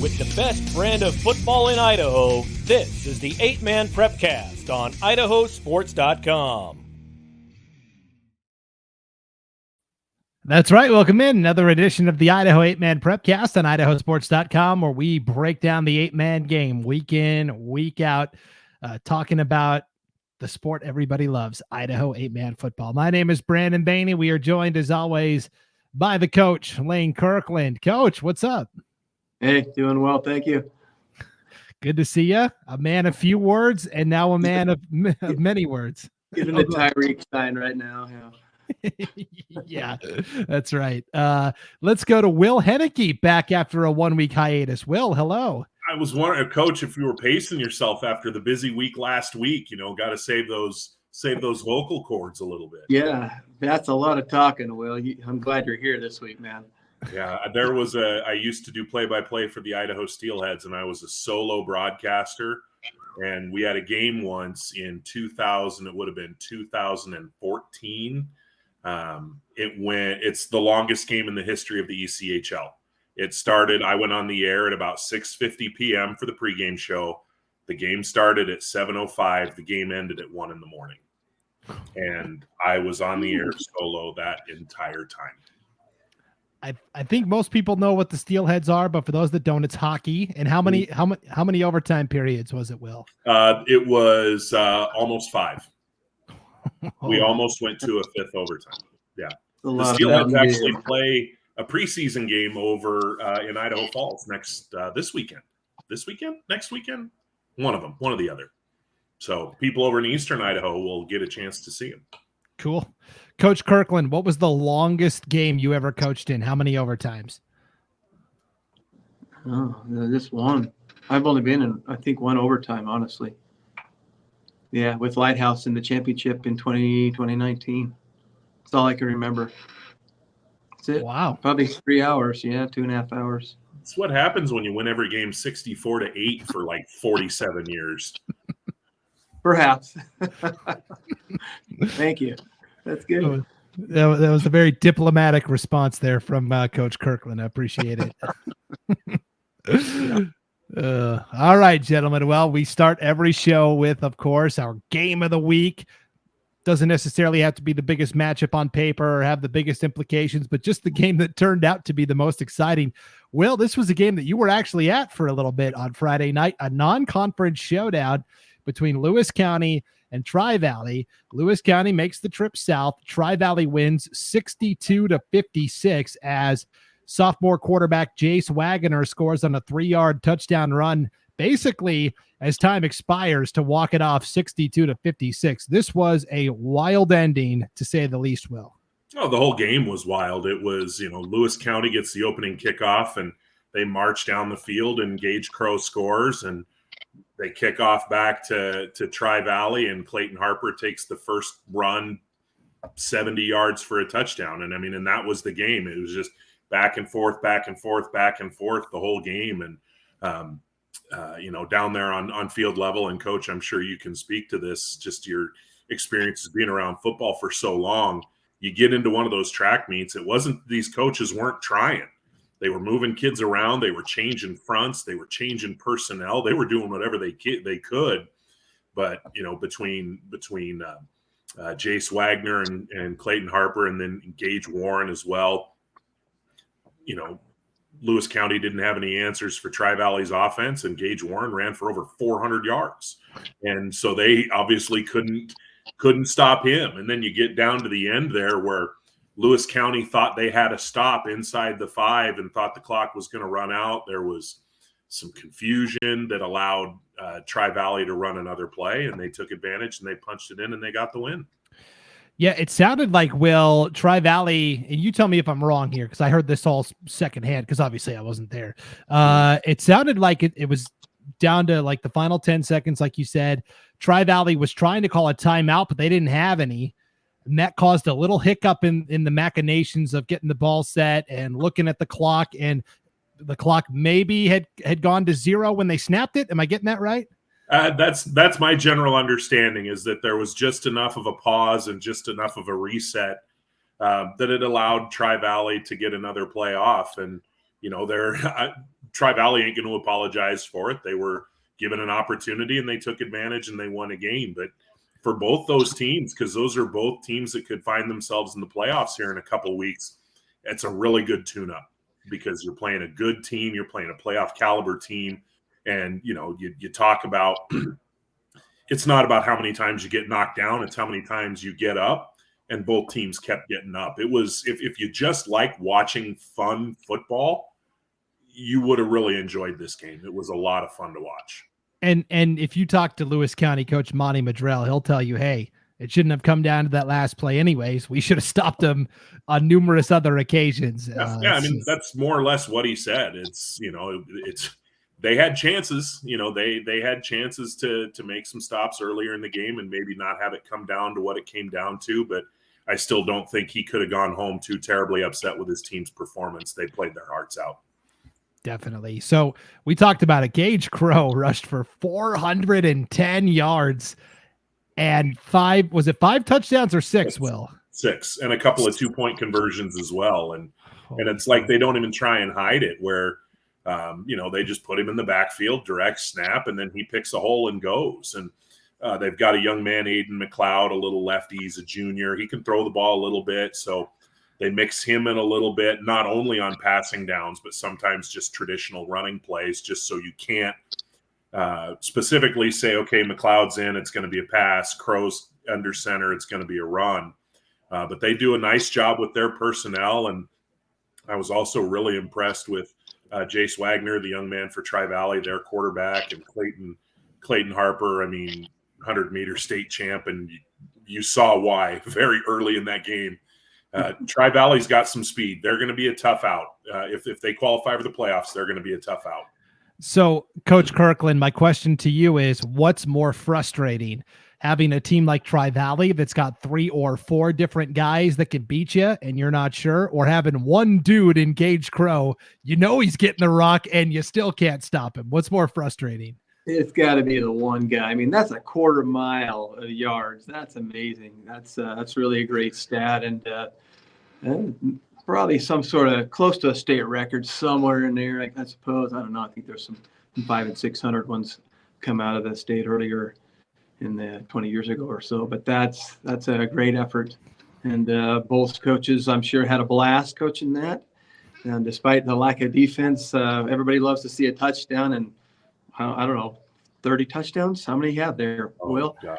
With the best brand of football in Idaho, this is the 8-Man Prepcast on IdahoSports.com. That's right. Welcome in another edition of the Idaho 8-Man Prepcast on IdahoSports.com, where we break down the 8-man game week in, week out, talking about the sport everybody loves, Idaho 8-man football. My name is Brandon Bainey. We are joined, as always, by the coach, Lane Kirkland. Coach, what's up? Hey, doing well. Thank you. Good to see you. A man of few words and now a man of many words. Giving it Tyreek Stein right now. Yeah. Yeah, that's right. Let's go to Will Henneke back after a 1-week hiatus. Will, hello. I was wondering, Coach, if you were pacing yourself after the busy week last week. Got to save those vocal cords a little bit. Yeah, that's a lot of talking, Will. I'm glad you're here this week, man. Yeah, I used to do play-by-play for the Idaho Steelheads, and I was a solo broadcaster. And we had a game once in 2000. It would have been 2014. It's the longest game in the history of the ECHL. It started, I went on the air at about 6:50 p.m. for the pregame show. The game started at 7:05. The game ended at 1 a.m. And I was on the air solo that entire time. I think most people know what the Steelheads are, but for those that don't, it's hockey. And how many overtime periods was it, Will? It was almost 5. We almost went to a 5th overtime. Yeah. The Steelheads actually play a preseason game over in Idaho Falls this weekend. This weekend? Next weekend? One of them, one or the other. So people over in Eastern Idaho will get a chance to see them. Cool. Coach Kirkland, what was the longest game you ever coached in? How many overtimes? Oh, just one. I've only been in, I think, one overtime, honestly. Yeah, with Lighthouse in the championship in 2019. That's all I can remember. That's it. Wow. Probably 3 hours. Yeah, 2.5 hours. That's what happens when you win every game 64-8 for like 47 years. Perhaps. Thank you. That's good. That was a very diplomatic response there from Coach Kirkland. I appreciate it. All right, gentlemen. Well, we start every show with, of course, our game of the week. Doesn't necessarily have to be the biggest matchup on paper or have the biggest implications, but just the game that turned out to be the most exciting. Will, this was a game that you were actually at for a little bit on Friday night, a non-conference showdown between Lewis County and Tri-Valley. Lewis County makes the trip south. Tri-Valley wins 62-56 as sophomore quarterback Jace Wagner scores on a 3-yard touchdown run, basically as time expires to walk it off 62-56. This was a wild ending, to say the least, Will. Oh, the whole game was wild. It was, Lewis County gets the opening kickoff and they march down the field and Gage Crow scores, and they kick off back to Tri-Valley, and Clayton Harper takes the first run 70 yards for a touchdown. And that was the game. It was just back and forth, back and forth, back and forth the whole game. And, down there on field level, and Coach, I'm sure you can speak to this, just your experiences being around football for so long. You get into one of those track meets. It wasn't, these coaches weren't trying. They were moving kids around. They were changing fronts. They were changing personnel. They were doing whatever they could. But, between Jace Wagner and Clayton Harper, and then Gage Warren as well, Lewis County didn't have any answers for Tri-Valley's offense, and Gage Warren ran for over 400 yards. And so they obviously couldn't stop him. And then you get down to the end there where Lewis County thought they had a stop inside the 5 and thought the clock was going to run out. There was some confusion that allowed Tri-Valley to run another play, and they took advantage and they punched it in and they got the win. Yeah, it sounded like, Will, Tri-Valley, and you tell me if I'm wrong here, because I heard this all secondhand, because obviously I wasn't there. It sounded like it was down to like the final 10 seconds, like you said. Tri-Valley was trying to call a timeout, but they didn't have any. And that caused a little hiccup in the machinations of getting the ball set and looking at the clock. And the clock maybe had gone to 0 when they snapped it. Am I getting that right? That's my general understanding, is that there was just enough of a pause and just enough of a reset that it allowed Tri-Valley to get another play off. And, Tri-Valley ain't going to apologize for it. They were given an opportunity and they took advantage and they won a game. But for both those teams, because those are both teams that could find themselves in the playoffs here in a couple of weeks, it's a really good tune-up because you're playing a good team, you're playing a playoff caliber team, and you talk about it's not about how many times you get knocked down, it's how many times you get up, and both teams kept getting up. It was if you just like watching fun football, you would have really enjoyed this game. It was a lot of fun to watch. And if you talk to Lewis County coach Monty Madrell, he'll tell you, hey, it shouldn't have come down to that last play anyways. We should have stopped them on numerous other occasions. I mean, that's more or less what he said. They had chances, they had chances to make some stops earlier in the game and maybe not have it come down to what it came down to. But I still don't think he could have gone home too terribly upset with his team's performance. They played their hearts out. Definitely. So we talked about it. Gage Crow rushed for 410 yards and 5 touchdowns or 6, Will? 6, and a couple of 2-point conversions as well. And it's like they don't even try and hide it where, they just put him in the backfield, direct snap, and then he picks a hole and goes. And they've got a young man, Aiden McLeod, a little lefty. He's a junior. He can throw the ball a little bit. So they mix him in a little bit, not only on passing downs, but sometimes just traditional running plays, just so you can't specifically say, okay, McLeod's in, it's going to be a pass. Crow's under center, it's going to be a run. But they do a nice job with their personnel. And I was also really impressed with Jace Wagner, the young man for Tri-Valley, their quarterback, and Clayton Harper, 100-meter state champ. And you saw why very early in that game. Tri-Valley's got some speed. They're going to be a tough out. If they qualify for the playoffs, they're going to be a tough out. So, Coach Kirkland, my question to you is, what's more frustrating, having a team like Tri-Valley that's got 3 or 4 different guys that can beat you and you're not sure, or having one dude in Gage Crow, he's getting the rock and you still can't stop him? What's more frustrating? It's got to be the one guy. That's a quarter mile of yards. That's amazing. That's really a great stat, and probably some sort of close to a state record somewhere in there. I suppose. I don't know. I think there's some 500 and 600 ones come out of the state earlier in the 20 years ago or so. But that's a great effort, and both coaches, I'm sure, had a blast coaching that. And despite the lack of defense, everybody loves to see a touchdown, and I don't know, 30 touchdowns? How many you have there, Will? God.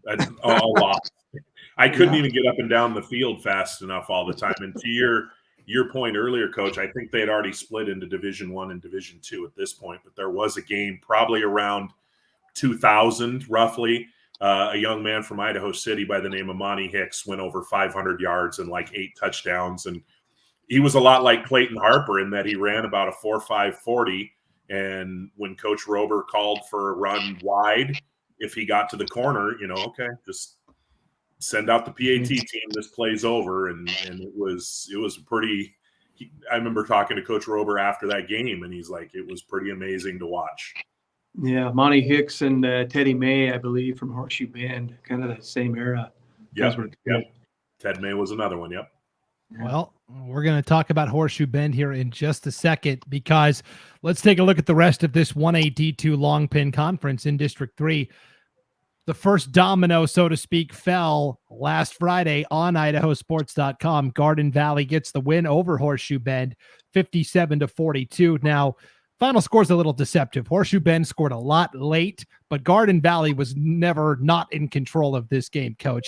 That's a lot. I couldn't even get up and down the field fast enough all the time. And to your point earlier, Coach, I think they had already split into Division I and Division II at this point. But there was a game probably around 2000, roughly. A young man from Idaho City by the name of Monty Hicks went over 500 yards and 8 touchdowns. And he was a lot like Clayton Harper in that he ran about a 4.5 40. And when Coach Rober called for a run wide, if he got to the corner, okay, just send out the PAT team. This play's over, and it was pretty. I remember talking to Coach Rober after that game, and he's like, it was pretty amazing to watch. Yeah, Monty Hicks and Teddy May, I believe, from Horseshoe Bend, kind of the same era. Yep. Ted May was another one. Yep. Well, we're going to talk about Horseshoe Bend here in just a second, because let's take a look at the rest of this 1A D2 Long Pin Conference in District 3. The first domino, so to speak, fell last Friday on IdahoSports.com. Garden Valley gets the win over Horseshoe Bend, 57-42. Now, final score is a little deceptive. Horseshoe Bend scored a lot late, but Garden Valley was never not in control of this game, Coach.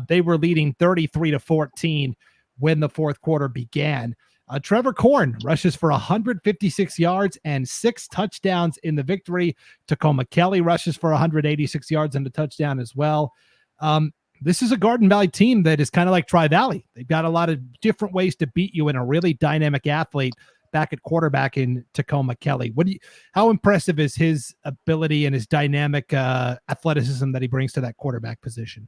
They were leading 33-14 when the fourth quarter began. Trevor Korn rushes for 156 yards and 6 touchdowns in the victory. Tacoma Kelly rushes for 186 yards and a touchdown as well. This is a Garden Valley team that is kind of like Tri-Valley. They've got a lot of different ways to beat you, and a really dynamic athlete back at quarterback in Tacoma Kelly. How impressive is his ability and his dynamic athleticism that he brings to that quarterback position?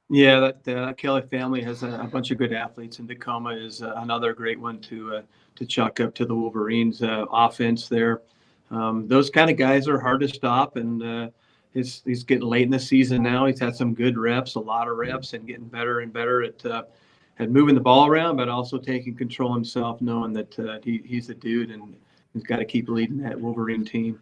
Yeah, that Kelly family has a bunch of good athletes, and Tacoma is another great one to chalk up to the Wolverines' offense there. Those kind of guys are hard to stop, and he's getting late in the season now. He's had some good reps, a lot of reps, and getting better and better at moving the ball around, but also taking control himself, knowing that he's a dude, and He's got to keep leading that Wolverine team.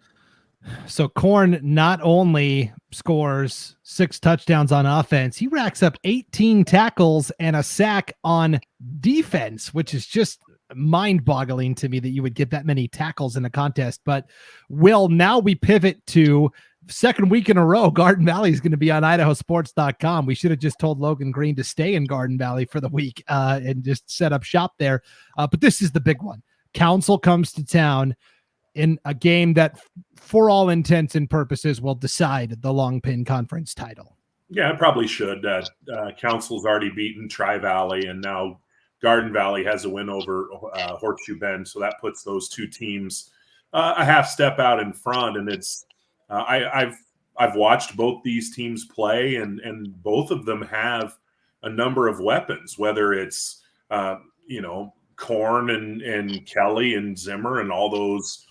So Korn not only scores 6 touchdowns on offense, he racks up 18 tackles and a sack on defense, which is just mind-boggling to me that you would get that many tackles in a contest. But Will, now we pivot to second week in a row. Garden Valley is going to be on IdahoSports.com. We should have just told Logan Green to stay in Garden Valley for the week and just set up shop there. But this is the big one. Council comes to town in a game that, for all intents and purposes, will decide the Long Pin Conference title. Yeah, it probably should. Council's already beaten Tri-Valley, and now Garden Valley has a win over Horseshoe Bend, so that puts those two teams a half step out in front. And it's I've watched both these teams play, and both of them have a number of weapons, whether it's Korn and Kelly and Zimmer and all those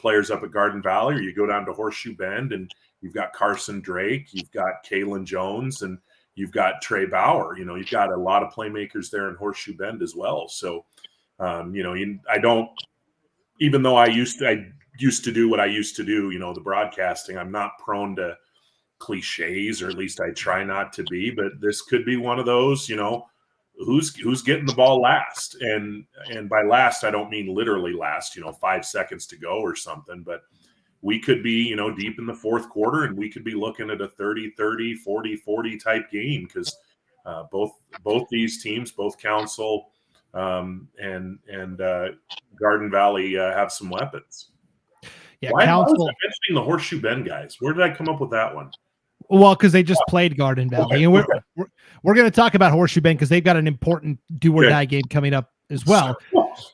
players up at Garden Valley, or you go down to Horseshoe Bend and you've got Carson Drake, you've got Kalen Jones, and you've got Trey Bauer. You've got a lot of playmakers there in Horseshoe Bend as well. So, I don't, even though I used to do what I used to do, the broadcasting, I'm not prone to cliches, or at least I try not to be, but this could be one of those, who's getting the ball last, and by last I don't mean literally last, 5 seconds to go or something, but we could be deep in the fourth quarter, and we could be looking at a 30-30, 40-40 type game, because both these teams, both Council and Garden Valley have some weapons. Yeah, why Council. was I mentioning the Horseshoe Bend guys? Where did I come up with that one? Well, because they just played Garden Valley, and we're going to talk about Horseshoe Bend because they've got an important do or die game coming up as well.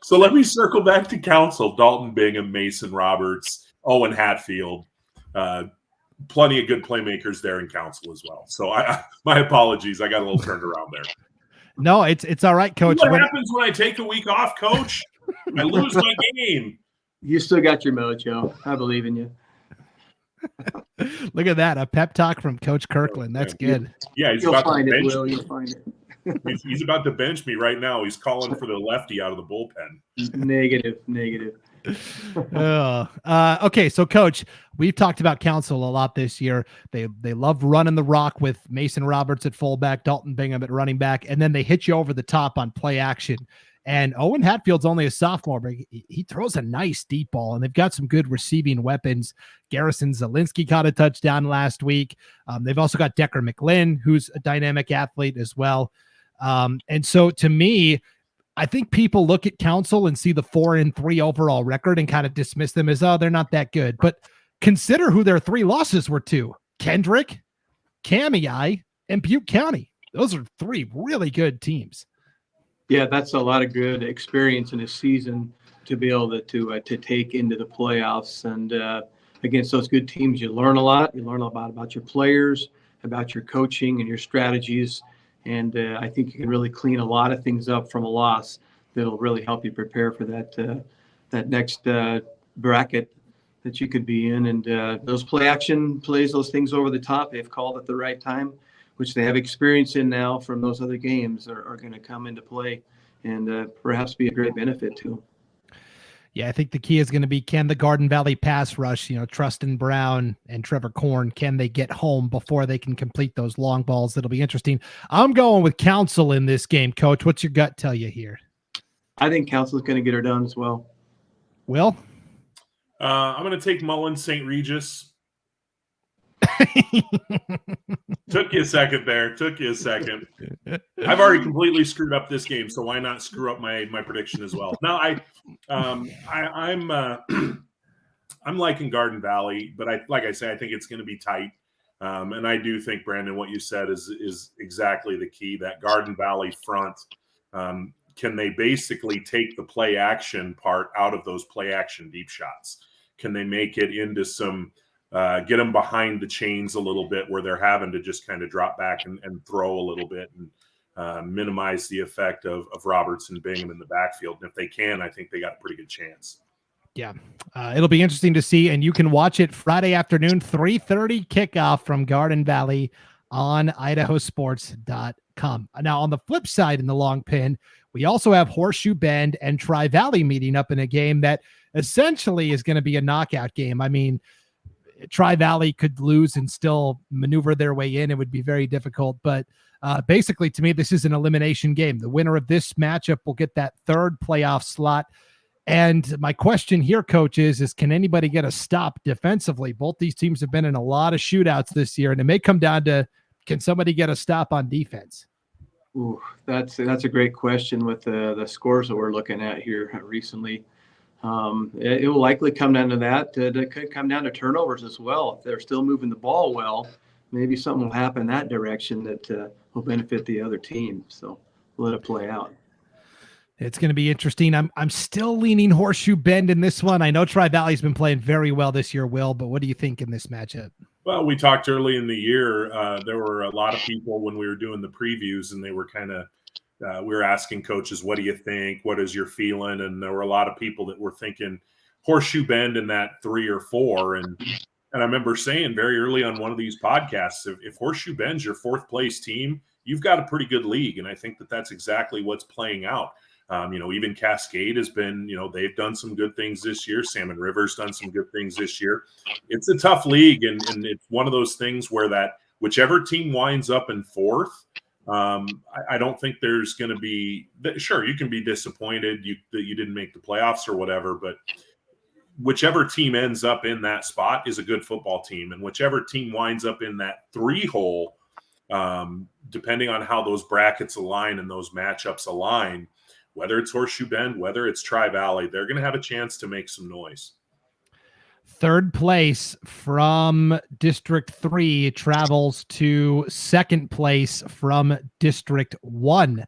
So let me circle back to Council. Dalton Bingham, Mason Roberts, Owen Hatfield, plenty of good playmakers there in Council as well. So my apologies, I got a little turned around there. No, it's all right, Coach. What happens when I take a week off, Coach? I lose my game. You still got your mojo. I believe in you. Look at that, a pep talk from Coach Kirkland. That's good. Yeah, he's You'll about find to it, bench Will. me. You'll find it. He's about to bench me right now. He's calling for the lefty out of the bullpen. Negative. Okay, so Coach, we've talked about Council a lot this year. They love running the rock with Mason Roberts at fullback, Dalton Bingham at running back, and then they hit you over the top on play action. And Owen Hatfield's only a sophomore, but he throws a nice deep ball, and they've got some good receiving weapons. Garrison Zielinski caught a touchdown last week. They've also got Decker McLinn, who's a dynamic athlete as well. And so to me, I think people look at Council and see the 4-3 overall record and kind of dismiss them as, they're not that good. But consider who their 3 losses were to: Kendrick, Kamei, and Butte County. Those are 3 really good teams. Yeah, that's a lot of good experience in a season to be able to take into the playoffs. And against those good teams, you learn a lot. You learn a lot about your players, about your coaching and your strategies. And I think you can really clean a lot of things up from a loss that'll really help you prepare for that next bracket that you could be in. And those play action plays, those things over the top, they've called at the right time, which they have experience in now from those other games, are going to come into play and perhaps be a great benefit to them. Yeah, I think the key is going to be, can the Garden Valley pass rush, Trustin Brown and Trevor Korn, can they get home before they can complete those long balls? That'll be interesting. I'm going with Council in this game, Coach. What's your gut tell you here? I think Council's going to get her done as well. Will? I'm going to take Mullins St. Regis. Took you a second there. I've already completely screwed up this game, so why not screw up my prediction as well? Now I'm liking Garden Valley, but like I say, I think it's going to be tight. And I do think, Brandon, what you said is exactly the key. That Garden Valley front, can they basically take the play action part out of those play action deep shots? Can they make it into some get them behind the chains a little bit, where they're having to just kind of drop back and throw a little bit and minimize the effect of Roberts and Bingham in the backfield? And if they can, I think they got a pretty good chance. Yeah, it'll be interesting to see, and you can watch it Friday afternoon, 3:30 kickoff from Garden Valley on IdahoSports.com. Now, on the flip side in the long pin, We also have Horseshoe Bend and Tri-Valley meeting up in a game that essentially is going to be a knockout game. I mean, Tri-Valley could lose and still maneuver their way in. It would be very difficult. But basically, to me, this is an elimination game. The winner of this matchup will get that third playoff slot. And my question here, Coach, is can anybody get a stop defensively? Both these teams have been in a lot of shootouts this year, and it may come down to, can somebody get a stop on defense? Ooh, that's a great question with the scores that we're looking at here recently. It will likely come down to that. It could come down to turnovers as well. If they're still moving the ball well, maybe something will happen that direction that will benefit the other team. So let it play out. It's going to be interesting. I'm still leaning Horseshoe Bend in this one. I know Tri-Valley's been playing very well this year, Will, but what do you think in this matchup? Well, we talked early in the year. There were a lot of people when we were doing the previews, and they were kind of we were asking coaches, what do you think? What is your feeling? And there were a lot of people that were thinking Horseshoe Bend in that 3 or 4. And I remember saying very early on one of these podcasts, if Horseshoe Bend's your 4th place team, you've got a pretty good league. And I think that that's exactly what's playing out. Even Cascade has been, they've done some good things this year. Salmon River's done some good things this year. It's a tough league. And it's one of those things where that whichever team winds up in 4th, I don't think there's going to be – sure, you can be disappointed that you didn't make the playoffs or whatever, but whichever team ends up in that spot is a good football team. And whichever team winds up in that 3 hole, depending on how those brackets align and those matchups align, whether it's Horseshoe Bend, whether it's Tri-Valley, they're going to have a chance to make some noise. 3rd place from District 3 travels to 2nd place from District 1.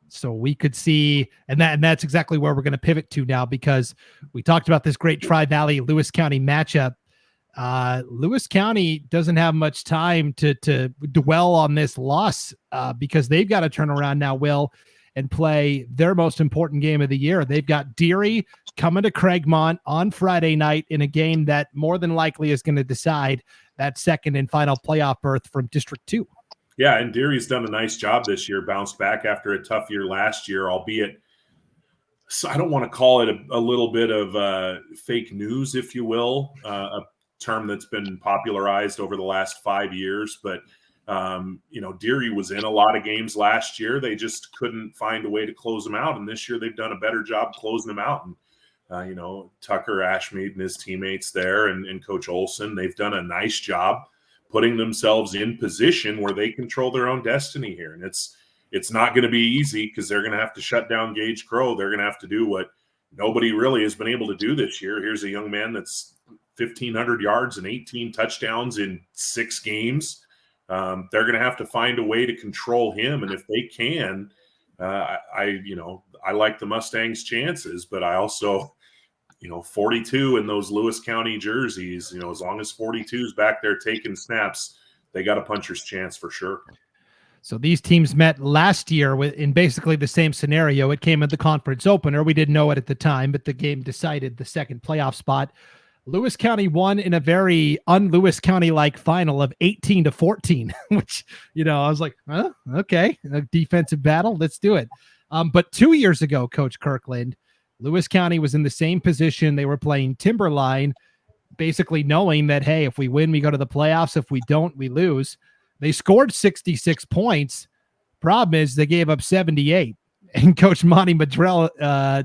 So we could see, and that's exactly where we're going to pivot to now, because we talked about this great Tri-Valley Lewis County matchup. Lewis County doesn't have much time to dwell on this loss because they've got to turn around now, Will, and play their most important game of the year. They've got Deary coming to Craigmont on Friday night in a game that more than likely is going to decide that 2nd and final playoff berth from District 2. Yeah, and Deary's done a nice job this year, bounced back after a tough year last year, albeit so I don't want to call it a little bit of fake news, if you will, a term that's been popularized over the last 5 years, but Deary was in a lot of games last year. They just couldn't find a way to close them out. And this year they've done a better job closing them out. And, Tucker Ashmead and his teammates there and Coach Olson, they've done a nice job putting themselves in position where they control their own destiny here. And it's not going to be easy because they're going to have to shut down Gage Crow. They're going to have to do what nobody really has been able to do this year. Here's a young man that's 1,500 yards and 18 touchdowns in 6 games. They're going to have to find a way to control him. And if they can, I like the Mustangs' chances, but I also, 42 in those Lewis County jerseys, as long as 42 is back there taking snaps, they got a puncher's chance for sure. So these teams met last year in basically the same scenario. It came at the conference opener. We didn't know it at the time, but the game decided the 2nd playoff spot. Lewis County won in a very un-Lewis County-like final of 18-14, which, I was like, okay, a defensive battle, let's do it. But 2 years ago, Coach Kirkland, Lewis County was in the same position. They were playing Timberline, basically knowing that, hey, if we win, we go to the playoffs. If we don't, we lose. They scored 66 points. Problem is they gave up 78. And Coach Monty Madrell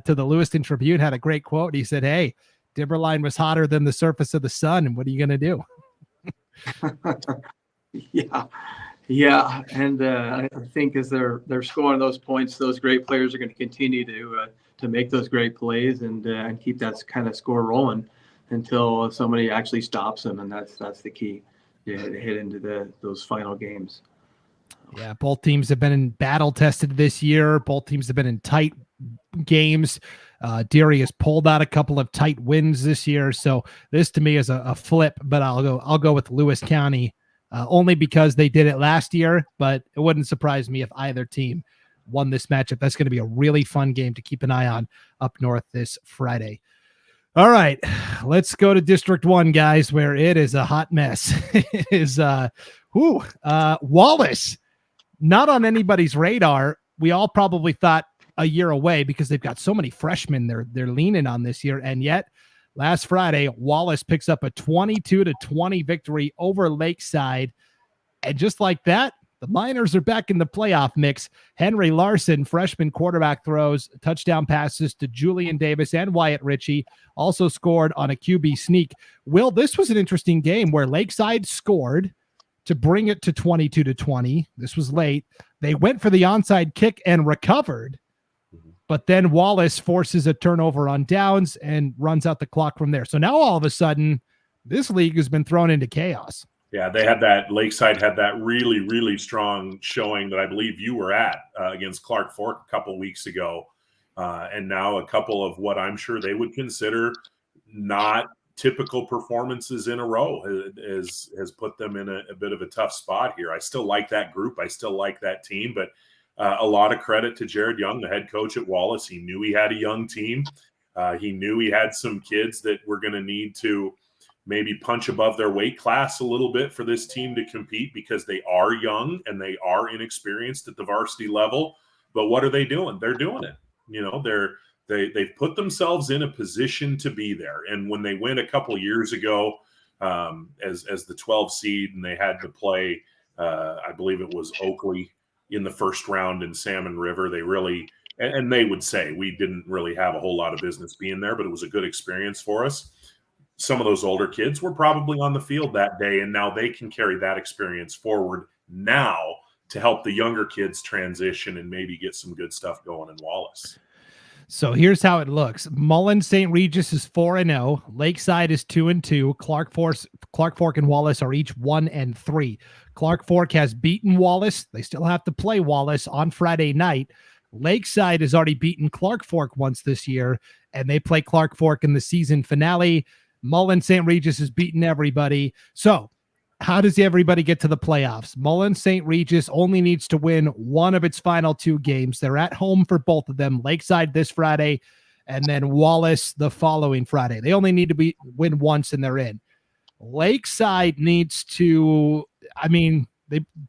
to the Lewiston Tribune had a great quote. He said, hey, Timberline was hotter than the surface of the sun. And what are you going to do? Yeah. And I think as they're scoring those points, those great players are going to continue to make those great plays and keep that kind of score rolling until somebody actually stops them. And that's the key to hit into those final games. Yeah, both teams have been in battle tested this year. Both teams have been in tight games. Deary has pulled out a couple of tight wins this year. So this to me is a flip, but I'll go with Lewis County only because they did it last year, but it wouldn't surprise me if either team won this matchup. That's going to be a really fun game to keep an eye on up north this Friday. All right, let's go to District 1, guys, where it is a hot mess. It is Wallace, not on anybody's radar. We all probably thought a year away because they've got so many freshmen they're leaning on this year. And yet last Friday, Wallace picks up a 22-20 victory over Lakeside. And just like that, the Miners are back in the playoff mix. Henry Larson, freshman quarterback, throws touchdown passes to Julian Davis and Wyatt Ritchie, also scored on a QB sneak. Will, this was an interesting game where Lakeside scored to bring it to 22-20. This was late. They went for the onside kick and recovered, but then Wallace forces a turnover on downs and runs out the clock from there. So now all of a sudden, this league has been thrown into chaos. Yeah, they had that. Lakeside had that really, really strong showing that I believe you were at against Clark Fork a couple weeks ago. And now a couple of what I'm sure they would consider not typical performances in a row has put them in a bit of a tough spot here. I still like that group. I still like that team, but a lot of credit to Jared Young, the head coach at Wallace. He knew he had a young team. He knew he had some kids that were going to need to maybe punch above their weight class a little bit for this team to compete because they are young and they are inexperienced at the varsity level. But what are they doing? They're doing it. You know, they've put themselves in a position to be there. And when they went a couple years ago as the 12 seed and they had to play, I believe it was Oakley in the first round in Salmon River, they really, and they would say we didn't really have a whole lot of business being there, but it was a good experience for us. Some of those older kids were probably on the field that day, and now they can carry that experience forward now to help the younger kids transition and maybe get some good stuff going in Wallace. So here's how it looks. Mullen St. Regis is 4-0. Lakeside is 2-2. Clark Fork and Wallace are each 1-3. Clark Fork has beaten Wallace. They still have to play Wallace on Friday night. Lakeside has already beaten Clark Fork once this year, and they play Clark Fork in the season finale. Mullen St. Regis has beaten everybody. So how does everybody get to the playoffs? Mullen St. Regis only needs to win one of its final two games. They're at home for both of them. Lakeside this Friday, and then Wallace the following Friday. They only need to win once, and they're in. Lakeside needs to,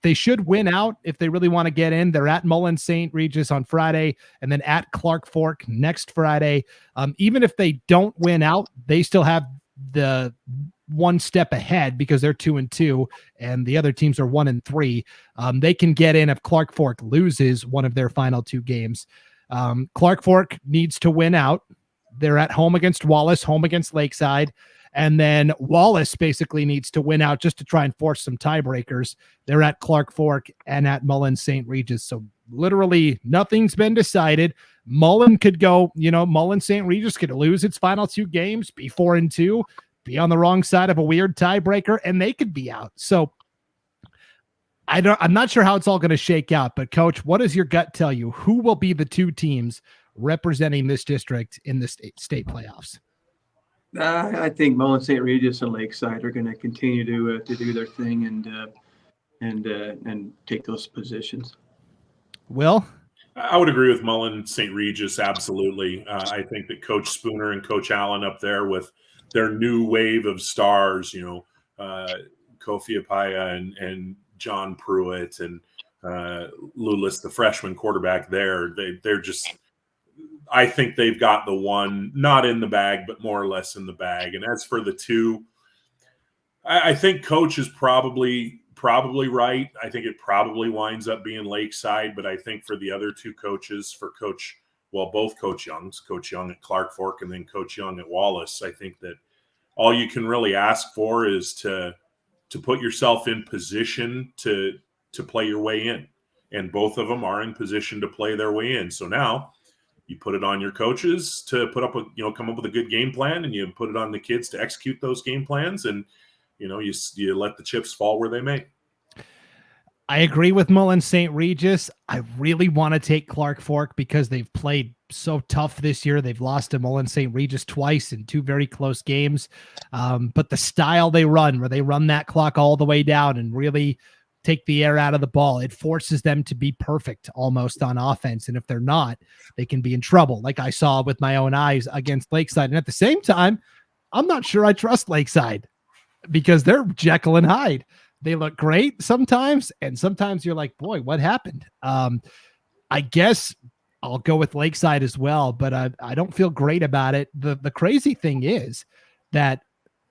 they should win out if they really want to get in. They're at Mullen St. Regis on Friday and then at Clark Fork next Friday. Even if they don't win out, they still have the one step ahead because they're 2-2 and the other teams are 1-3. They can get in if Clark Fork loses one of their final two games. Clark Fork needs to win out. They're at home against Wallace, home against Lakeside. And then Wallace basically needs to win out just to try and force some tiebreakers. They're at Clark Fork and at Mullen St. Regis. So literally nothing's been decided. Mullen could go, Mullen St. Regis could lose its final two games, be 4-2, be on the wrong side of a weird tiebreaker, and they could be out. So I'm not sure how it's all going to shake out, but Coach, what does your gut tell you? Who will be the two teams representing this district in the state playoffs? I think Mullen St. Regis and Lakeside are going to continue to do their thing and take those positions. Will? I would agree with Mullen St. Regis, absolutely. I think that Coach Spooner and Coach Allen up there with their new wave of stars, Kofi Apaya and John Pruitt and Lulis, the freshman quarterback there, they're just – I think they've got the one not in the bag, but more or less in the bag. And as for the two, I think Coach is probably right. I think it probably winds up being Lakeside, but I think for the other two coaches, both Coach Youngs, Coach Young at Clark Fork and then Coach Young at Wallace, I think that all you can really ask for is to put yourself in position to play your way in. And both of them are in position to play their way in. So now you put it on your coaches to come up with a good game plan, and you put it on the kids to execute those game plans, and you let the chips fall where they may. I agree with Mullen St. Regis. I really want to take Clark Fork because they've played so tough this year. They've lost to Mullen St. Regis twice in two very close games. But the style they run, where they run that clock all the way down and really take the air out of the ball, it forces them to be perfect almost on offense. And if they're not, they can be in trouble, like I saw with my own eyes against Lakeside. And at the same time, I'm not sure I trust Lakeside because they're Jekyll and Hyde. They look great sometimes, and sometimes you're like, boy, what happened? I guess I'll go with Lakeside as well, but I don't feel great about it. The crazy thing is that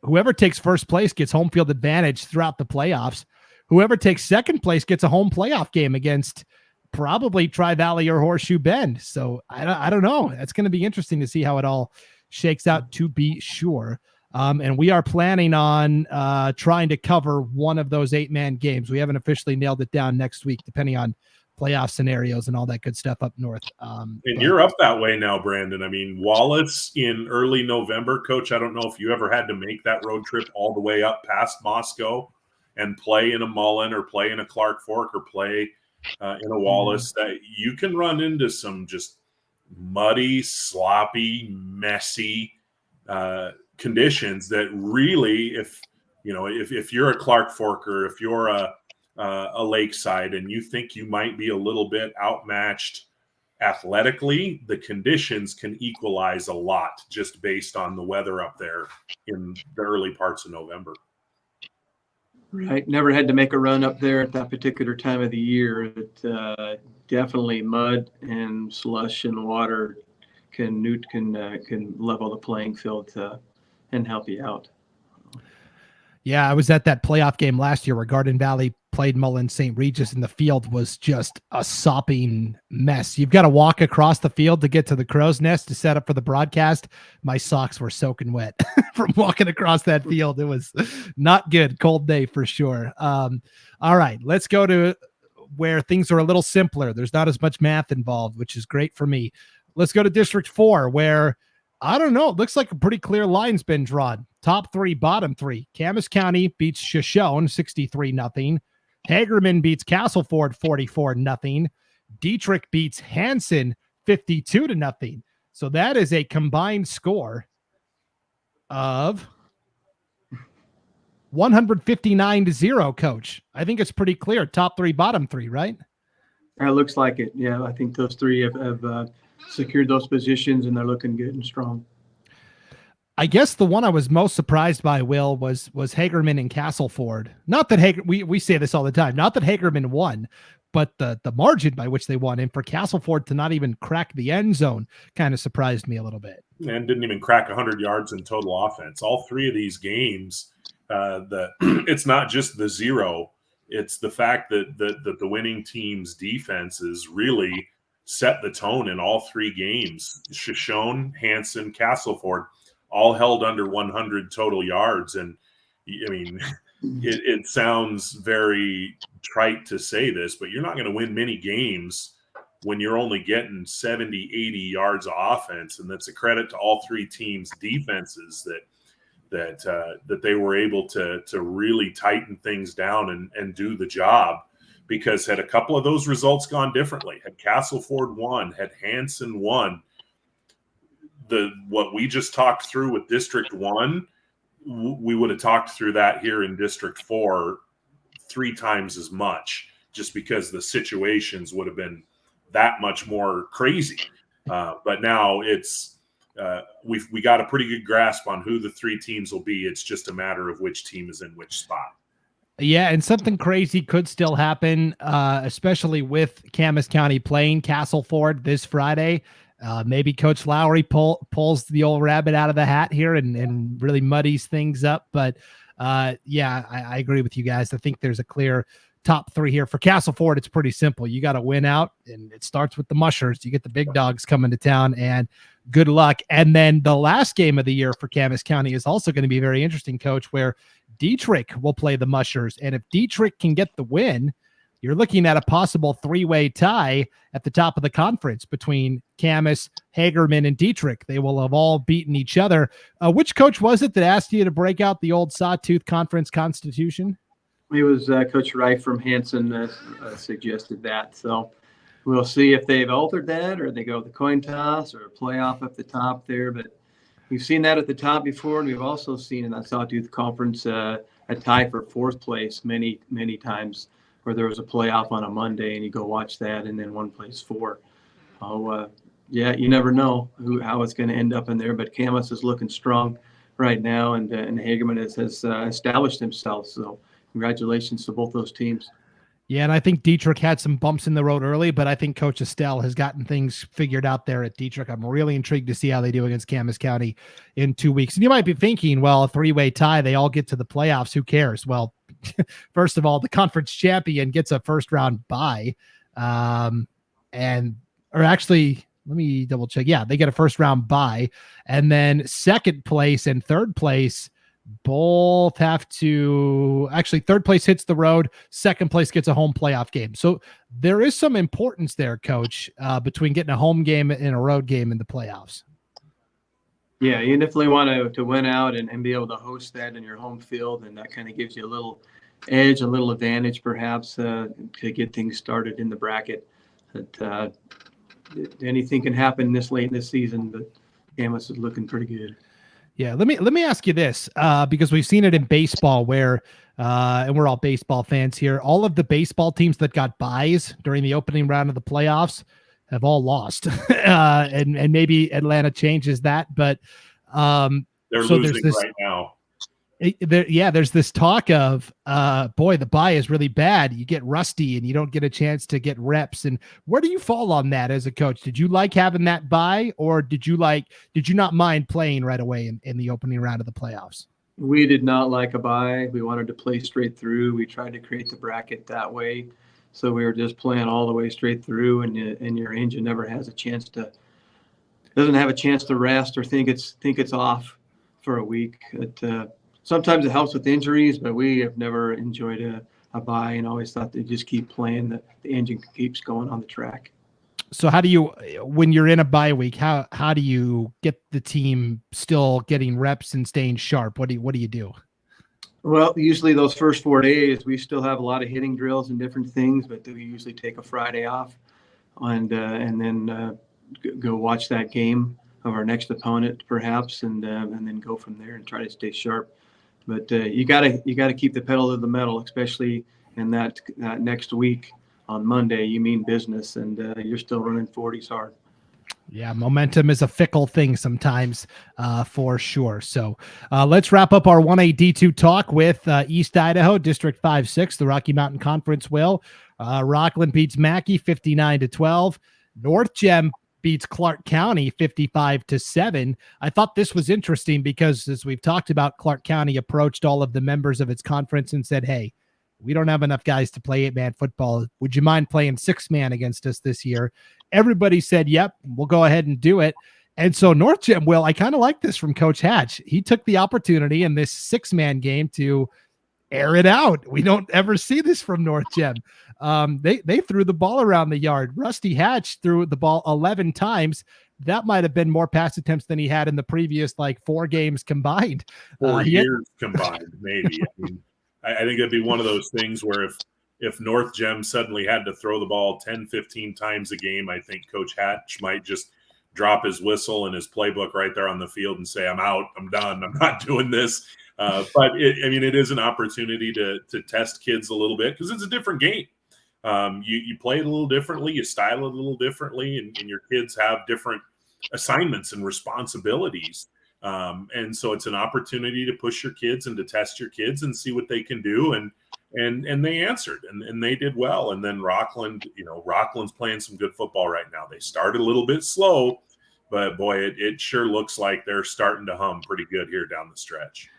whoever takes first place gets home field advantage throughout the playoffs. Whoever takes second place gets a home playoff game against probably Tri-Valley or Horseshoe Bend. So I don't know. That's going to be interesting to see how it all shakes out, to be sure. And we are planning on trying to cover one of those 8-man games. We haven't officially nailed it down next week, depending on playoff scenarios and all that good stuff up north. And you're up that way now, Brandon. I mean, Wallace in early November, Coach, I don't know if you ever had to make that road trip all the way up past Moscow and play in a Mullen or play in a Clark Fork or play in a Wallace, that you can run into some just muddy, sloppy, messy conditions that really, if you're a Clark Fork or if you're a Lakeside and you think you might be a little bit outmatched athletically, the conditions can equalize a lot just based on the weather up there in the early parts of November. Right. Never had to make a run up there at that particular time of the year. But definitely mud and slush and water can level the playing field and help you out. Yeah, I was at that playoff game last year where Garden Valley played Mullen St. Regis, and the field was just a sopping mess. You've got to walk across the field to get to the crow's nest to set up for the broadcast. My socks were soaking wet from walking across that field. It was not good. Cold day for sure. All right, let's go to where things are a little simpler. There's not as much math involved, which is great for me. Let's go to District 4, where I don't know. It looks like a pretty clear line's been drawn. Top 3, bottom 3. Camas County beats Shoshone 63-0. Hagerman beats Castleford 44-0. Dietrich beats Hanson 52-0. So that is a combined score of 159-0, Coach. I think it's pretty clear. Top 3, bottom 3, right? It looks like it. Yeah, I think those three have secured those positions, and they're looking good and strong. I guess the one I was most surprised by, Will, was Hagerman and Castleford. Not that we say this all the time. Not that Hagerman won, but the margin by which they won, and for Castleford to not even crack the end zone kind of surprised me a little bit. And didn't even crack 100 yards in total offense. All three of these games, it's not just the zero. It's the fact that the winning team's defenses really set the tone in all three games. Shoshone, Hanson, Castleford all held under 100 total yards. And I mean, it sounds very trite to say this, but you're not going to win many games when you're only getting 70, 80 yards of offense. And that's a credit to all three teams' defenses that they were able to really tighten things down and do the job. Because had a couple of those results gone differently, had Castleford won, had Hanson won, what we just talked through with District 1, we would have talked through that here in District 4 3 times as much, just because the situations would have been that much more crazy. But now it's we got a pretty good grasp on who the three teams will be. It's just a matter of which team is in which spot. Yeah, and something crazy could still happen, especially with Camas County playing Castleford this Friday. Maybe Coach Lowry pulls the old rabbit out of the hat here and really muddies things up. But yeah, I agree with you guys. I think there's a clear top 3 here. For Castleford, it's pretty simple. You got to win out, and it starts with the mushers. You get the big dogs coming to town, and good luck. And then the last game of the year for Camas County is also going to be very interesting, Coach, where Dietrich will play the mushers. And if Dietrich can get the win, you're looking at a possible 3-way tie at the top of the conference between Camas, Hagerman, and Dietrich. They will have all beaten each other. Which coach was it that asked you to break out the old Sawtooth Conference Constitution? It was Coach Wright from Hanson suggested that. So we'll see if they've altered that, or they go with the coin toss or a playoff up the top there. But we've seen that at the top before, and we've also seen in that Sawtooth Conference a tie for 4th place many, many times, where there was a playoff on a Monday and you go watch that, and then one plays 4. Yeah, you never know how it's going to end up in there, but Camas is looking strong right now, and Hagerman has established himself. So congratulations to both those teams. Yeah, and I think Dietrich had some bumps in the road early, but I think Coach Estelle has gotten things figured out there at Dietrich. I'm really intrigued to see how they do against Camas County in 2 weeks. And you might be thinking, well, a three-way tie, they all get to the playoffs. Who cares? Well, first of all, the conference champion gets a first-round bye. Or actually, let me double check. Yeah, they get a first-round bye. And then second place and third place both have to actually third place hits the road, second place gets a home playoff game. So there is some importance there, Coach, between getting a home game and a road game in the playoffs. Yeah, you definitely want to win out and be able to host that in your home field, and that kind of gives you a little edge, a little advantage perhaps to get things started in the bracket. But anything can happen this late in the season, but Camas is looking pretty good. Yeah, let me ask you this, because we've seen it in baseball where, and we're all baseball fans here, all of the baseball teams that got byes during the opening round of the playoffs have all lost, and maybe Atlanta changes that, but They're so losing right now. There's this talk of, boy, the bye is really bad. You get rusty and you don't get a chance to get reps. And where do you fall on that as a coach? Did you like having that bye, or did you not mind playing right away in the opening round of the playoffs? We did not like a bye. We wanted to play straight through. We tried to create the bracket that way. So we were just playing all the way straight through, and your engine never has doesn't have a chance to rest or think it's off for a week. Sometimes it helps with injuries, but we have never enjoyed a bye and always thought they just keep playing. The engine keeps going on the track. So how do you, when you're in a bye week, how do you get the team still getting reps and staying sharp? What do you do? Well, usually those first 4 days, we still have a lot of hitting drills and different things, but we usually take a Friday off and then go watch that game of our next opponent, perhaps, and then go from there and try to stay sharp. But you gotta keep the pedal to the metal, especially in that next week on Monday. You mean business, and you're still running 40s hard. Yeah, momentum is a fickle thing sometimes, for sure. So let's wrap up our 1A D2 talk with East Idaho, District 5-6, the Rocky Mountain Conference will. Rockland beats Mackey 59-12. North Gem beats Clark County 55-7. I thought this was interesting because, as we've talked about, Clark County approached all of the members of its conference and said, hey, we don't have enough guys to play 8-man football. Would you mind playing 6-man against us this year? Everybody said, yep, we'll go ahead and do it. And so North Gem, Will, I kind of like this from Coach Hatch. He took the opportunity in this 6-man game to air it out. We don't ever see this from North Gem. They threw the ball around the yard. Rusty Hatch threw the ball 11 times. That might have been more pass attempts than he had in the previous 4 games combined. 4 years combined, maybe. I think it'd be one of those things where if North Gem suddenly had to throw the ball 10, 15 times a game, I think Coach Hatch might just drop his whistle and his playbook right there on the field and say, I'm out, I'm done, I'm not doing this. But it is an opportunity to test kids a little bit because it's a different game. You play it a little differently, you style it a little differently, and your kids have different assignments and responsibilities. And so it's an opportunity to push your kids and to test your kids and see what they can do. And they answered and they did well. And then Rockland's playing some good football right now. They started a little bit slow, but boy, it sure looks like they're starting to hum pretty good here down the stretch.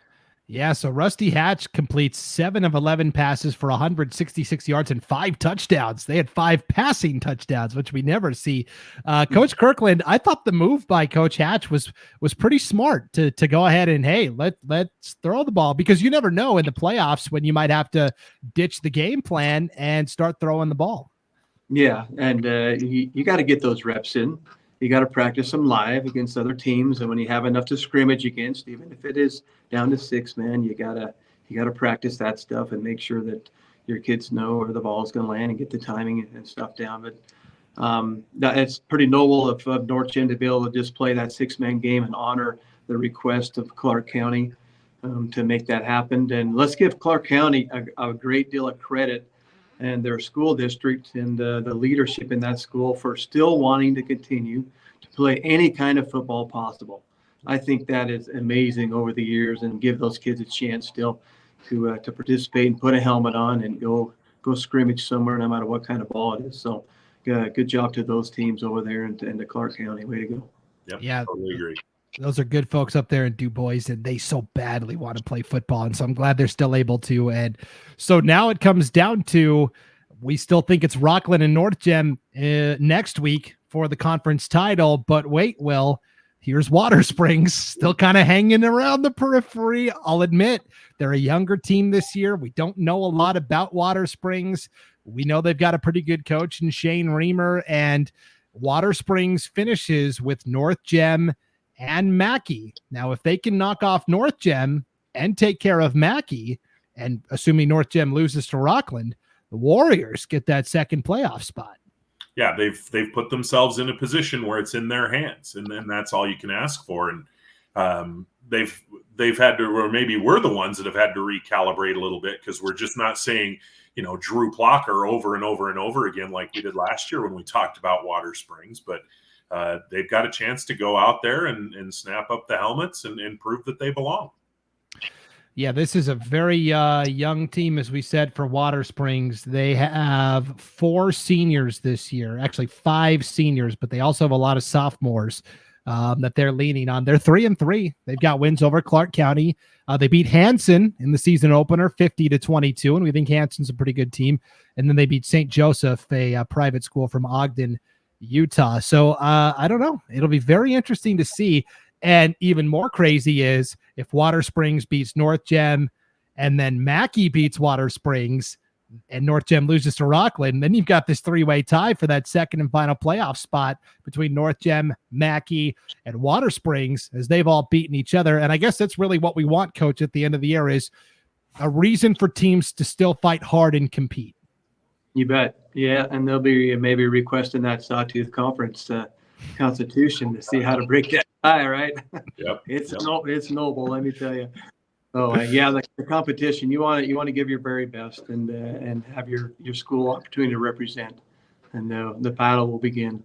Yeah, so Rusty Hatch completes 7 of 11 passes for 166 yards and 5 touchdowns. They had 5 passing touchdowns, which we never see. Coach Kirkland, I thought the move by Coach Hatch was pretty smart to go ahead and, hey, let's throw the ball, because you never know in the playoffs when you might have to ditch the game plan and start throwing the ball. Yeah, and you got to get those reps in. You got to practice them live against other teams, and when you have enough to scrimmage against, even if it is down to 6-man, you gotta practice that stuff and make sure that your kids know where the ball is going to land and get the timing and stuff down. But it's pretty noble of North Gem to be able to just play that 6-man game and honor the request of Clark County to make that happen. And let's give Clark County a great deal of credit and their school district and the leadership in that school for still wanting to continue to play any kind of football possible. I think that is amazing over the years, and give those kids a chance still to participate and put a helmet on and go go scrimmage somewhere, no matter what kind of ball it is. So good job to those teams over there and to Clark County. Way to go. Yep, Yeah, totally agree. Those are good folks up there in Du Bois, and they so badly want to play football. And so I'm glad they're still able to. And so now it comes down to, we still think it's Rockland and North Gem next week for the conference title. But wait, Will, here's Water Springs still kind of hanging around the periphery. I'll admit they're a younger team this year. We don't know a lot about Water Springs. We know they've got a pretty good coach in Shane Reamer, and Water Springs finishes with North Gem and Mackey. Now, if they can knock off North Gem and take care of Mackey, and assuming North Gem loses to Rockland, the Warriors get that second playoff spot. Yeah, they've put themselves in a position where it's in their hands, and then that's all you can ask for. And they've had to, or maybe we're the ones that have had to recalibrate a little bit, because we're just not saying, Drew Plocker over and over and over again like we did last year when we talked about Water Springs. But they've got a chance to go out there and snap up the helmets and prove that they belong. Yeah, this is a very young team, as we said, for Water Springs. They have 4 seniors this year, actually 5 seniors, but they also have a lot of sophomores that they're leaning on. They're 3-3. They've got wins over Clark County. They beat Hanson in the season opener 50-22, and we think Hanson's a pretty good team. And then they beat St. Joseph, a private school from Ogden, Utah. So I don't know. It'll be very interesting to see. And even more crazy is if Water Springs beats North Gem and then Mackey beats Water Springs and North Gem loses to Rockland, then you've got this 3-way tie for that second and final playoff spot between North Gem, Mackey, and Water Springs, as they've all beaten each other. And I guess that's really what we want, Coach, at the end of the year, is a reason for teams to still fight hard and compete. You bet. Yeah, and they'll be maybe requesting that Sawtooth Conference Constitution to see how to break that tie, right? Yep. It's noble, let me tell you. Oh, yeah, the competition, you want to give your very best and have your school opportunity to represent, and the battle will begin.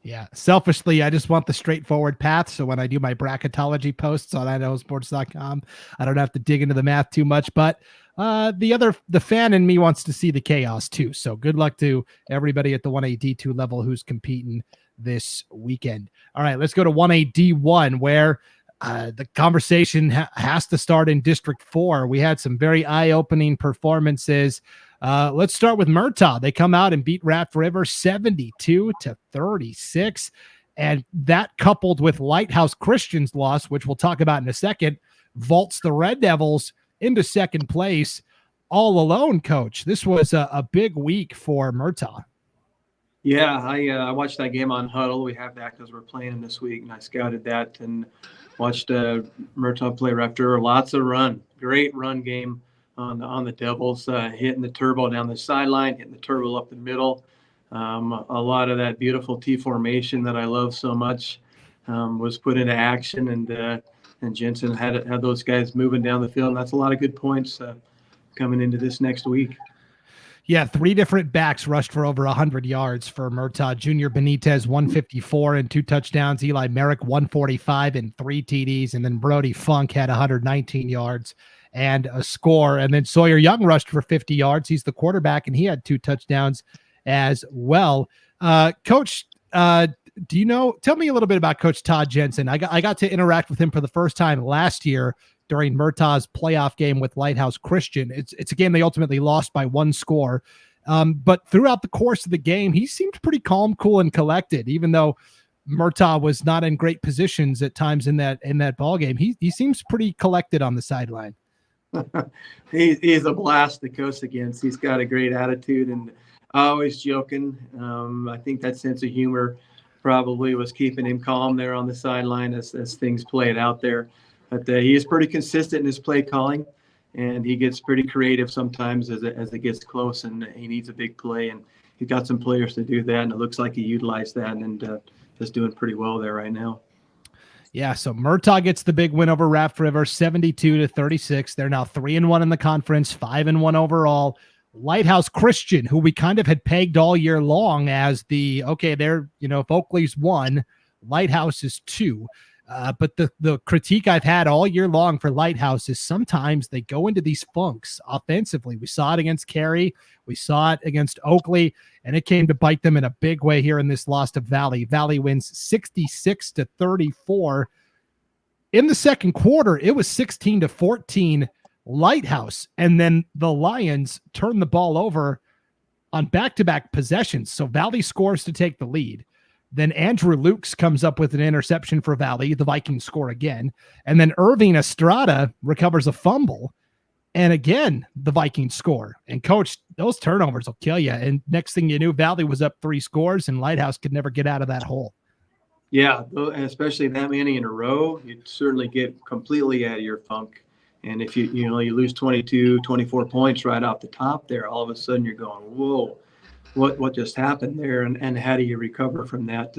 Yeah, selfishly, I just want the straightforward path. So when I do my bracketology posts on IdahoSports.com, I don't have to dig into the math too much. But the fan in me wants to see the chaos too. So good luck to everybody at the 1A D2 level who's competing this weekend. All right, let's go to 1A D1, where the conversation has to start in District 4. We had some very eye-opening performances. Let's start with Murtaugh. They come out and beat Raft River 72-36. And that, coupled with Lighthouse Christian's loss, which we'll talk about in a second, vaults the Red Devils into second place all alone, Coach. This was a big week for Murtaugh. Yeah, I watched that game on Huddle. We have that because we're playing this week, and I scouted that and watched Murtaugh play Raft River. Lots of run, great run game on the Devils, hitting the turbo down the sideline, hitting the turbo up the middle. A lot of that beautiful T formation that I love so much was put into action, and Jensen had those guys moving down the field. And that's a lot of good points coming into this next week. Yeah, 3 different backs rushed for over 100 yards for Murtaugh. Junior Benitez, 154 and 2 touchdowns. Eli Merrick, 145 and 3 TDs. And then Brody Funk had 119 yards and a score. And then Sawyer Young rushed for 50 yards. He's the quarterback, and he had 2 touchdowns as well. Coach, tell me a little bit about Coach Todd Jensen. I got to interact with him for the first time last year during Murtaugh's playoff game with Lighthouse Christian. It's a game they ultimately lost by 1 score. But throughout the course of the game, he seemed pretty calm, cool, and collected, even though Murtaugh was not in great positions at times in that ball game. He seems pretty collected on the sideline. He's a blast to coach against. He's got a great attitude and always joking. I think that sense of humor probably was keeping him calm there on the sideline as things played out there. But he is pretty consistent in his play calling, and he gets pretty creative sometimes as it gets close, and he needs a big play. And he's got some players to do that, and it looks like he utilized that and just doing pretty well there right now. Yeah, so Murtaugh gets the big win over Raft River, 72-36. They're now 3-1 in the conference, 5-1 overall. Lighthouse Christian, who we kind of had pegged all year long as if Oakley's 1, Lighthouse is 2. But the critique I've had all year long for Lighthouse is sometimes they go into these funks offensively. We saw it against Cary. We saw it against Oakley, and it came to bite them in a big way here in this loss to Valley. Valley wins 66-34. In the second quarter, it was 16-14 Lighthouse, and then the Lions turned the ball over on back-to-back possessions. So Valley scores to take the lead. Then Andrew Lukes comes up with an interception for Valley. The Vikings score again. And then Irving Estrada recovers a fumble. And again, the Vikings score. And coach, those turnovers will kill you. And next thing you knew, Valley was up 3 scores and Lighthouse could never get out of that hole. Yeah, especially that many in a row, you certainly get completely out of your funk. And if you lose 22, 24 points right off the top there, all of a sudden you're going, whoa, what just happened there? And how do you recover from that?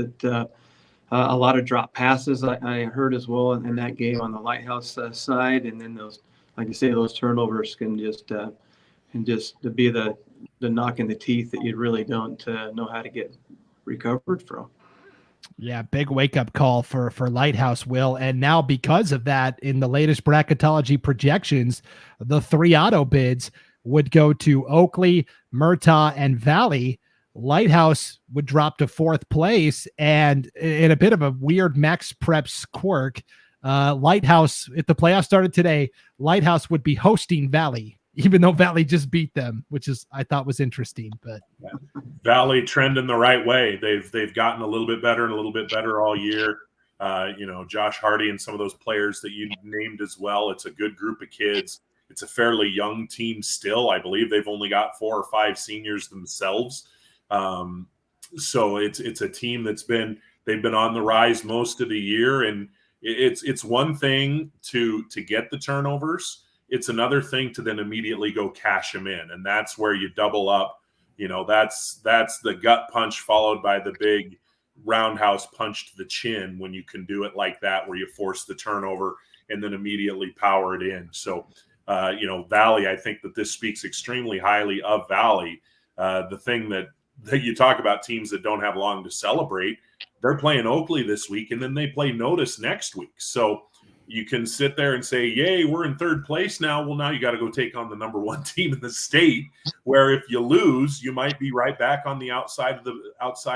A lot of drop passes I heard as well in that game on the Lighthouse side. And then those, like you say, those turnovers can just be the knock in the teeth that you really don't know how to get recovered from. Yeah, big wake-up call for Lighthouse, Will. And now because of that, in the latest bracketology projections, the 3 auto bids would go to Oakley, Murtaugh, and Valley. Lighthouse would drop to 4th place. And in a bit of a weird Max Preps quirk, Lighthouse, if the playoffs started today, Lighthouse would be hosting Valley, even though Valley just beat them, which I thought was interesting. But yeah. Valley trending the right way. They've gotten a little bit better and a little bit better all year. Josh Hardy and some of those players that you named as well. It's a good group of kids. It's a fairly young team still. I believe they've only got 4 or 5 seniors themselves. So it's a team they've been on the rise most of the year. And it's one thing to get the turnovers. It's another thing to then immediately go cash them in. And that's where you double up. That's the gut punch followed by the big roundhouse punch to the chin when you can do it like that, where you force the turnover and then immediately power it in. So, Valley, I think that this speaks extremely highly of Valley. The thing that you talk about teams that don't have long to celebrate, they're playing Oakley this week, and then they play Notice next week. So you can sit there and say, yay, we're in 3rd place now. Well, now you got to go take on the number 1 team in the state, where if you lose, you might be right back on the outside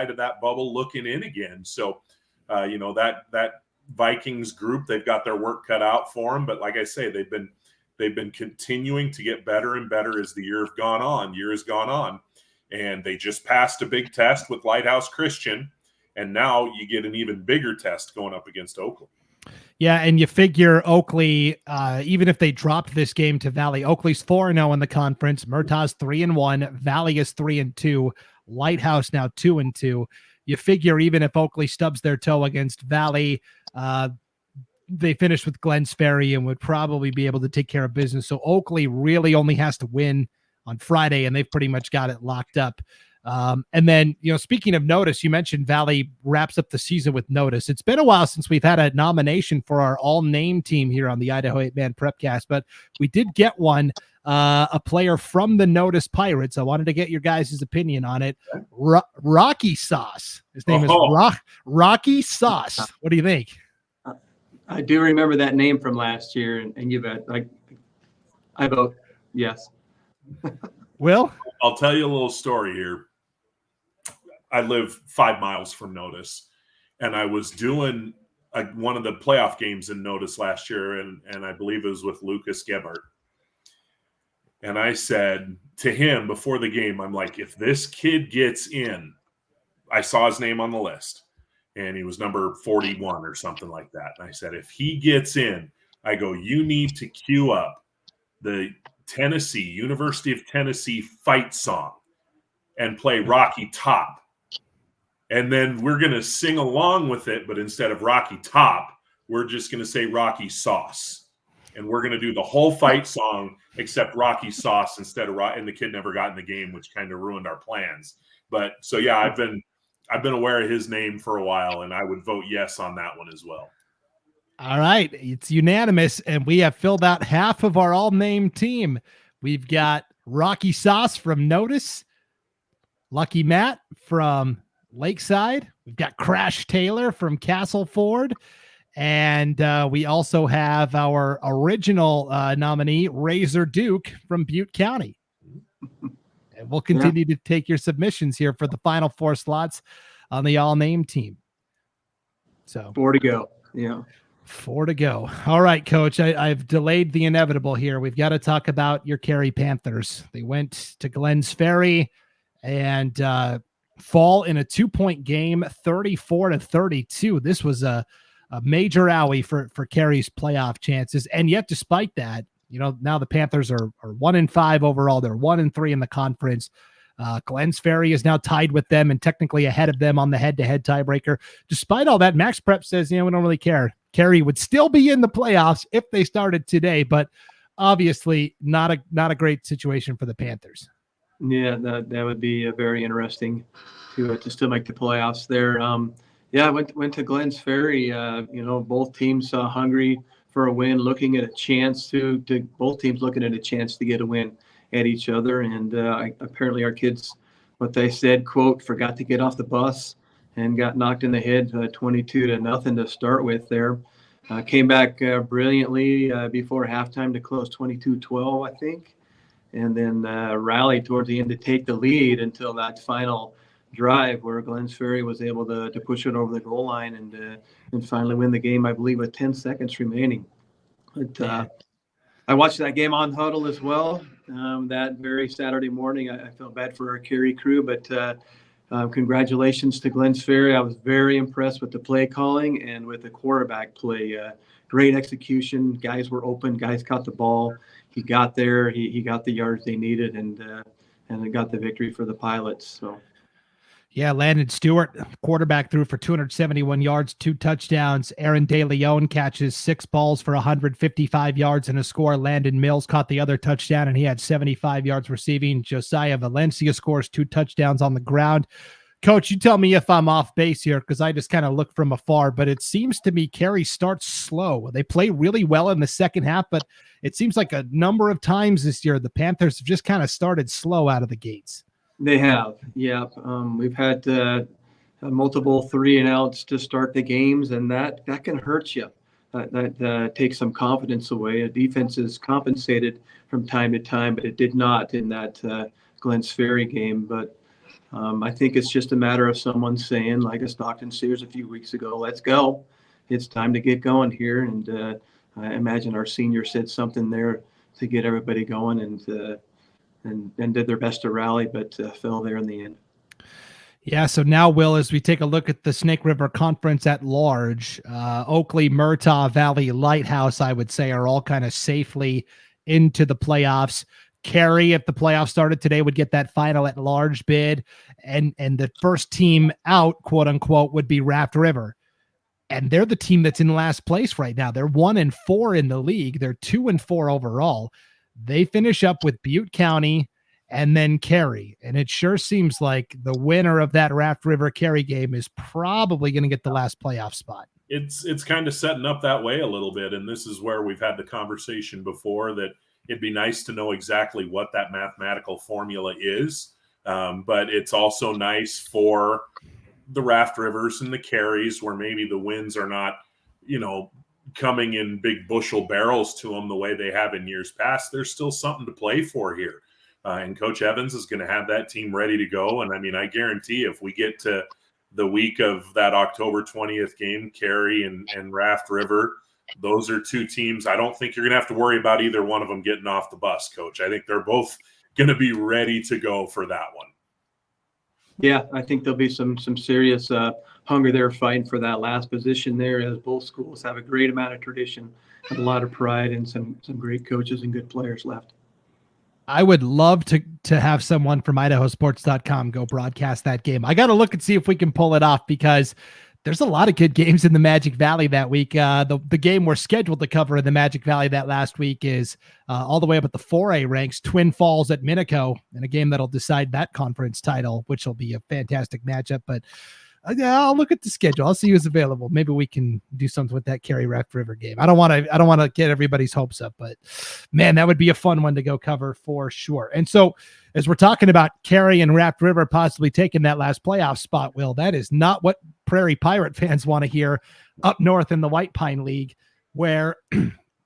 of that bubble looking in again. So, that Vikings group, they've got their work cut out for them. But like I say, they've been continuing to get better and better as the year has gone on. And they just passed a big test with Lighthouse Christian. And now you get an even bigger test going up against Oakley. Yeah, and you figure Oakley, even if they dropped this game to Valley, Oakley's 4-0 in the conference. Murtaugh's 3-1. Valley is 3-2. Lighthouse now 2-2. You figure even if Oakley stubs their toe against Valley, they finish with Glens Ferry and would probably be able to take care of business. So Oakley really only has to win on Friday, and they've pretty much got it locked up. And then, speaking of Notice, you mentioned Valley wraps up the season with Notice. It's been a while since we've had a nomination for our all-name team here on the Idaho 8-Man Prepcast, but we did get one, a player from the Notice Pirates. I wanted to get your guys' opinion on it. Rocky Sauce. His name is Rocky Sauce. What do you think? I do remember that name from last year, and you bet. I vote yes. Will? I'll tell you a little story here. I live 5 miles from Notice, and I was doing one of the playoff games in Notice last year, and I believe it was with Lucas Gebhardt. And I said to him before the game, I'm like, if this kid gets in, I saw his name on the list, and he was number 41 or something like that. And I said, if he gets in, I go, you need to queue up the University of Tennessee fight song and play Rocky Top. And then we're going to sing along with it, but instead of Rocky Top, we're just going to say Rocky Sauce. And we're going to do the whole fight song except Rocky Sauce instead of and the kid never got in the game, which kind of ruined our plans. But so, yeah, I've been aware of his name for a while, and I would vote yes on that one as well. All right. It's unanimous, and we have filled out half of our all-name team. We've got Rocky Sauce from Notice, Lucky Matt from Lakeside. We've got Crash Taylor from Castle Ford, And we also have our original nominee, Razor Duke from Butte County. And we'll continue to take your submissions here for the final 4 slots on the all-name team. So 4 to go. Yeah. 4 to go. All right, Coach. I've delayed the inevitable here. We've got to talk about your Cary Panthers. They went to Glens Ferry and fall in a 2-point game, 34-32. This was a major owie for Cary's playoff chances. And yet, despite that, now the Panthers are 1-5 overall. They're 1-3 in the conference. Glens Ferry is now tied with them and technically ahead of them on the head-to-head tiebreaker. Despite all that, Max Prep says, we don't really care. Cary would still be in the playoffs if they started today, but obviously not a great situation for the Panthers. Yeah, that would be very interesting to still make the playoffs there. I went to Glens Ferry. Both teams hungry for a win, looking at a chance to both teams looking at a chance to get a win at each other. And apparently our kids, what they said, quote, forgot to get off the bus and got knocked in the head 22-0 to start with there. Came back brilliantly before halftime to close 22-12, I think. And then rallied towards the end to take the lead until that final drive where Glens Ferry was able to push it over the goal line and finally win the game, I believe, with 10 seconds remaining. But I watched that game on Huddle as well that very Saturday morning. I felt bad for our Cary crew, but congratulations to Glens Ferry. I was very impressed with the play calling and with the quarterback play. Great execution. Guys were open. Guys caught the ball. He got there. He got the yards they needed, and it got the victory for the Pilots. So. Yeah, Landon Stewart, quarterback, threw for 271 yards, 2 touchdowns. Aaron DeLeon catches 6 balls for 155 yards and a score. Landon Mills caught the other touchdown, and he had 75 yards receiving. Josiah Valencia scores 2 touchdowns on the ground. Coach, you tell me if I'm off base here because I just kind of look from afar, but it seems to me Cary starts slow. They play really well in the second half, but it seems like a number of times this year the Panthers have just kind of started slow out of the gates. They have, yeah. We've had multiple 3-and-outs to start the games, and that can hurt you. That takes some confidence away. The defense is compensated from time to time, but it did not in that Glens Ferry game. But I think it's just a matter of someone saying, like a Stockton Sears a few weeks ago, let's go. It's time to get going here. And I imagine our senior said something there to get everybody going and did their best to rally, but fell there in the end. Yeah, so now, Will, as we take a look at the Snake River Conference at large, Oakley, Murtaugh, Valley, Lighthouse, I would say, are all kind of safely into the playoffs. Cary, if the playoffs started today, would get that final at large bid, and the first team out, quote unquote, would be Raft River. And they're the team that's in last place right now. They're 1-4 in the league. They're 2-4 overall. They finish up with Butte County and then Cary. And it sure seems like the winner of that Raft River Cary game is probably going to get the last playoff spot. It's kind of setting up that way a little bit. And this is where we've had the conversation before that it'd be nice to know exactly what that mathematical formula is. But it's also nice for the Raft Rivers and the Carys where maybe the wins are not, coming in big bushel barrels to them the way they have in years past. There's still something to play for here. And Coach Evans is going to have that team ready to go. And I mean, I guarantee if we get to the week of that October 20th game, Cary and Raft River, those are 2 teams. I don't think you're going to have to worry about either one of them getting off the bus, Coach. I think they're both going to be ready to go for that one. Yeah, I think there'll be some serious hunger there fighting for that last position there, as both schools have a great amount of tradition and a lot of pride and some great coaches and good players left. I would love to have someone from IdahoSports.com go broadcast that game. I got to look and see if we can pull it off because there's a lot of good games in the Magic Valley that week. The game we're scheduled to cover in the Magic Valley that last week is all the way up at the 4A ranks, Twin Falls at Minico, in a game that'll decide that conference title, which will be a fantastic matchup. But Yeah, I'll look at the schedule. I'll see who's available. Maybe we can do something with that Cary Raft River game. I don't want to get everybody's hopes up, but man, that would be a fun one to go cover for sure. And so as we're talking about Cary and Raft River possibly taking that last playoff spot, Will, that is not what Prairie Pirate fans want to hear up north in the White Pine League, where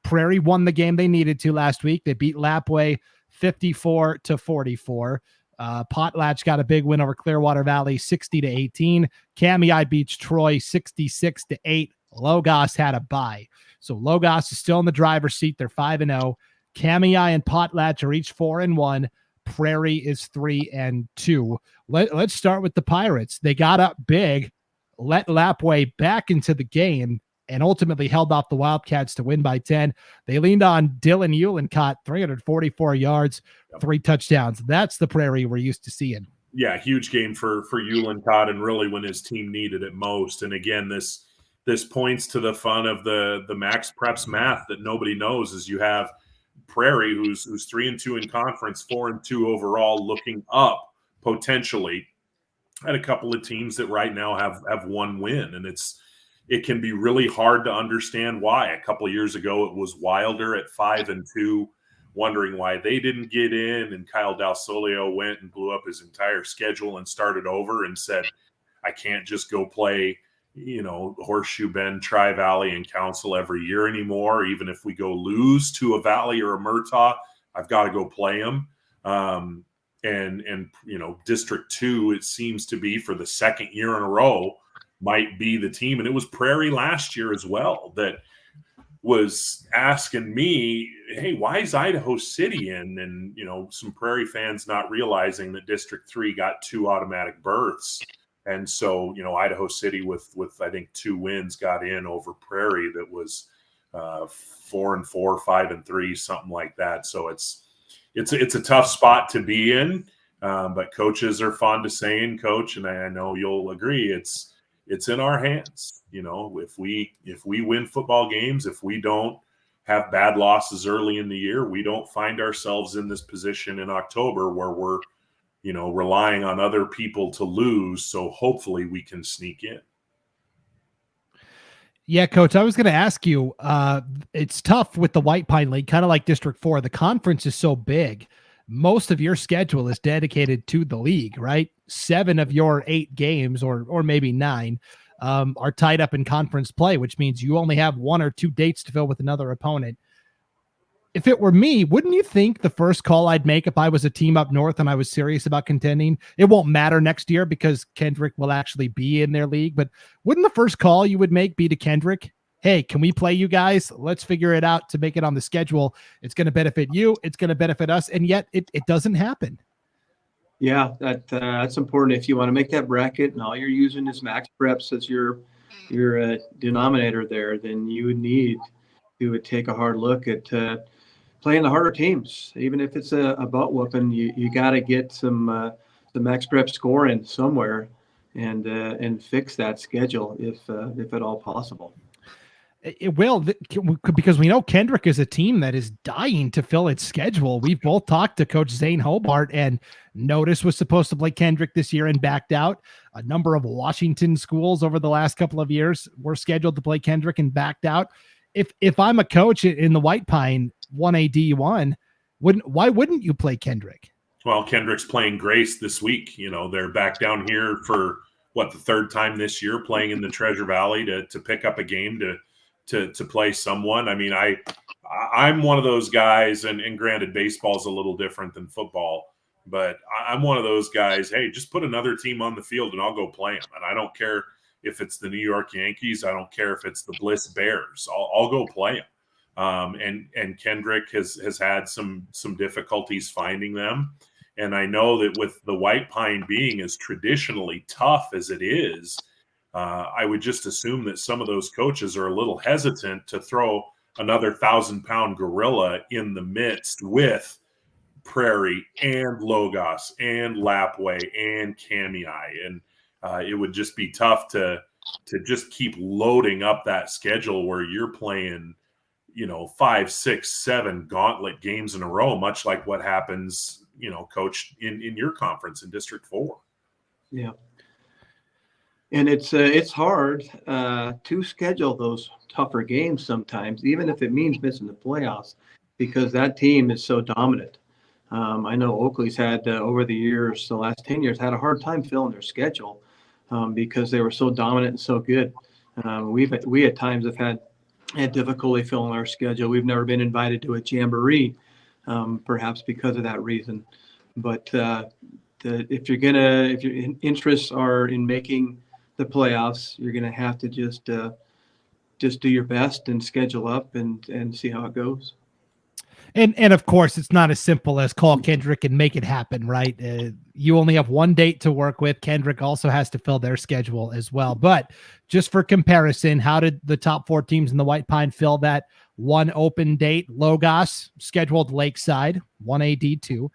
Prairie won the game they needed to last week. They beat Lapway 54-44. Potlatch got a big win over Clearwater Valley 60-18. Kamei beats Troy 66-8. Logos had a bye. So Logos is still in the driver's seat. They're 5-0. Kamei and Potlatch are each 4-1. Prairie is 3-2. Let's start with the Pirates. They got up big, let Lapway back into the game, and ultimately held off the Wildcats to win by 10. They leaned on Dylan Uhlencott, 344 yards, 3 touchdowns. That's the Prairie we're used to seeing. Yeah, huge game for Uhlencott, and really when his team needed it most. And again, this points to the fun of the Max Preps math that nobody knows is you have Prairie, who's 3-2 in conference, 4-2 overall, looking up potentially at a couple of teams that right now have one win, and it can be really hard to understand why. A couple of years ago, it was Wilder at 5-2, wondering why they didn't get in. And Kyle Dalsolio went and blew up his entire schedule and started over and said, I can't just go play, Horseshoe Bend, Tri-Valley, and Council every year anymore. Even if we go lose to a Valley or a Murtaugh, I've got to go play them. And District 2, it seems to be for the second year in a row, might be the team. And it was Prairie last year as well that was asking me, hey, why is Idaho City in? And, some Prairie fans not realizing that District 3 got 2 automatic berths. And so, Idaho City with I think 2 wins got in over Prairie that was 4-4, 5-3, something like that. So it's a tough spot to be in. But coaches are fond of saying, Coach, and I know you'll agree, it's in our hands. If we win football games, if we don't have bad losses early in the year, we don't find ourselves in this position in October where we're, relying on other people to lose. So hopefully we can sneak in. Yeah, Coach, I was going to ask you, it's tough with the White Pine League, kind of like District 4. The conference is so big. Most of your schedule is dedicated to the league, right? 7 of your 8 games, or maybe 9, are tied up in conference play, which means you only have 1 or 2 dates to fill with another opponent. If it were me, wouldn't you think the first call I'd make if I was a team up north and I was serious about contending, it won't matter next year because Kendrick will actually be in their league, but wouldn't the first call you would make be to Kendrick? Hey, can we play you guys? Let's figure it out to make it on the schedule. It's going to benefit you. It's going to benefit us. And yet it doesn't happen. Yeah, that's important. If you want to make that bracket and all you're using is Max Preps as your denominator there, then you would need to take a hard look at playing the harder teams. Even if it's a butt whooping, you got to get some Max Prep scoring somewhere and fix that schedule if at all possible. It will, because we know Kendrick is a team that is dying to fill its schedule. We've both talked to Coach Zane Hobart, and Notice was supposed to play Kendrick this year and backed out. A number of Washington schools over the last couple of years were scheduled to play Kendrick and backed out. If I'm a coach in the White Pine 1A D1, why wouldn't you play Kendrick? Well, Kendrick's playing Grace this week. They're back down here for the 3rd time this year, playing in the Treasure Valley to pick up a game to play someone. I mean, I'm one of those guys, and granted, baseball is a little different than football, but I'm one of those guys, hey, just put another team on the field and I'll go play them. And I don't care if it's the New York Yankees. I don't care if it's the Bliss Bears. I'll go play them. And Kendrick has had some difficulties finding them. And I know that with the White Pine being as traditionally tough as it is, I would just assume that some of those coaches are a little hesitant to throw another 1,000-pound gorilla in the midst with Prairie and Logos and Lapway and Kamei. And it would just be tough to just keep loading up that schedule where you're playing, 5, 6, 7 gauntlet games in a row, much like what happens, Coach, in your conference in District 4. Yeah. And it's hard to schedule those tougher games sometimes, even if it means missing the playoffs, because that team is so dominant. I know Oakley's had over the years, the last 10 years, had a hard time filling their schedule because they were so dominant and so good. We at times have had difficulty filling our schedule. We've never been invited to a jamboree, perhaps because of that reason. But if your interests are in making the playoffs, you're gonna have to just do your best and schedule up and see how it goes. And of course, it's not as simple as call Kendrick and make it happen, right? You only have one date to work with. Kendrick also has to fill their schedule as well. But just for comparison, how did the top 4 teams in the White Pine fill that one open date? Logos scheduled Lakeside, 1A D2.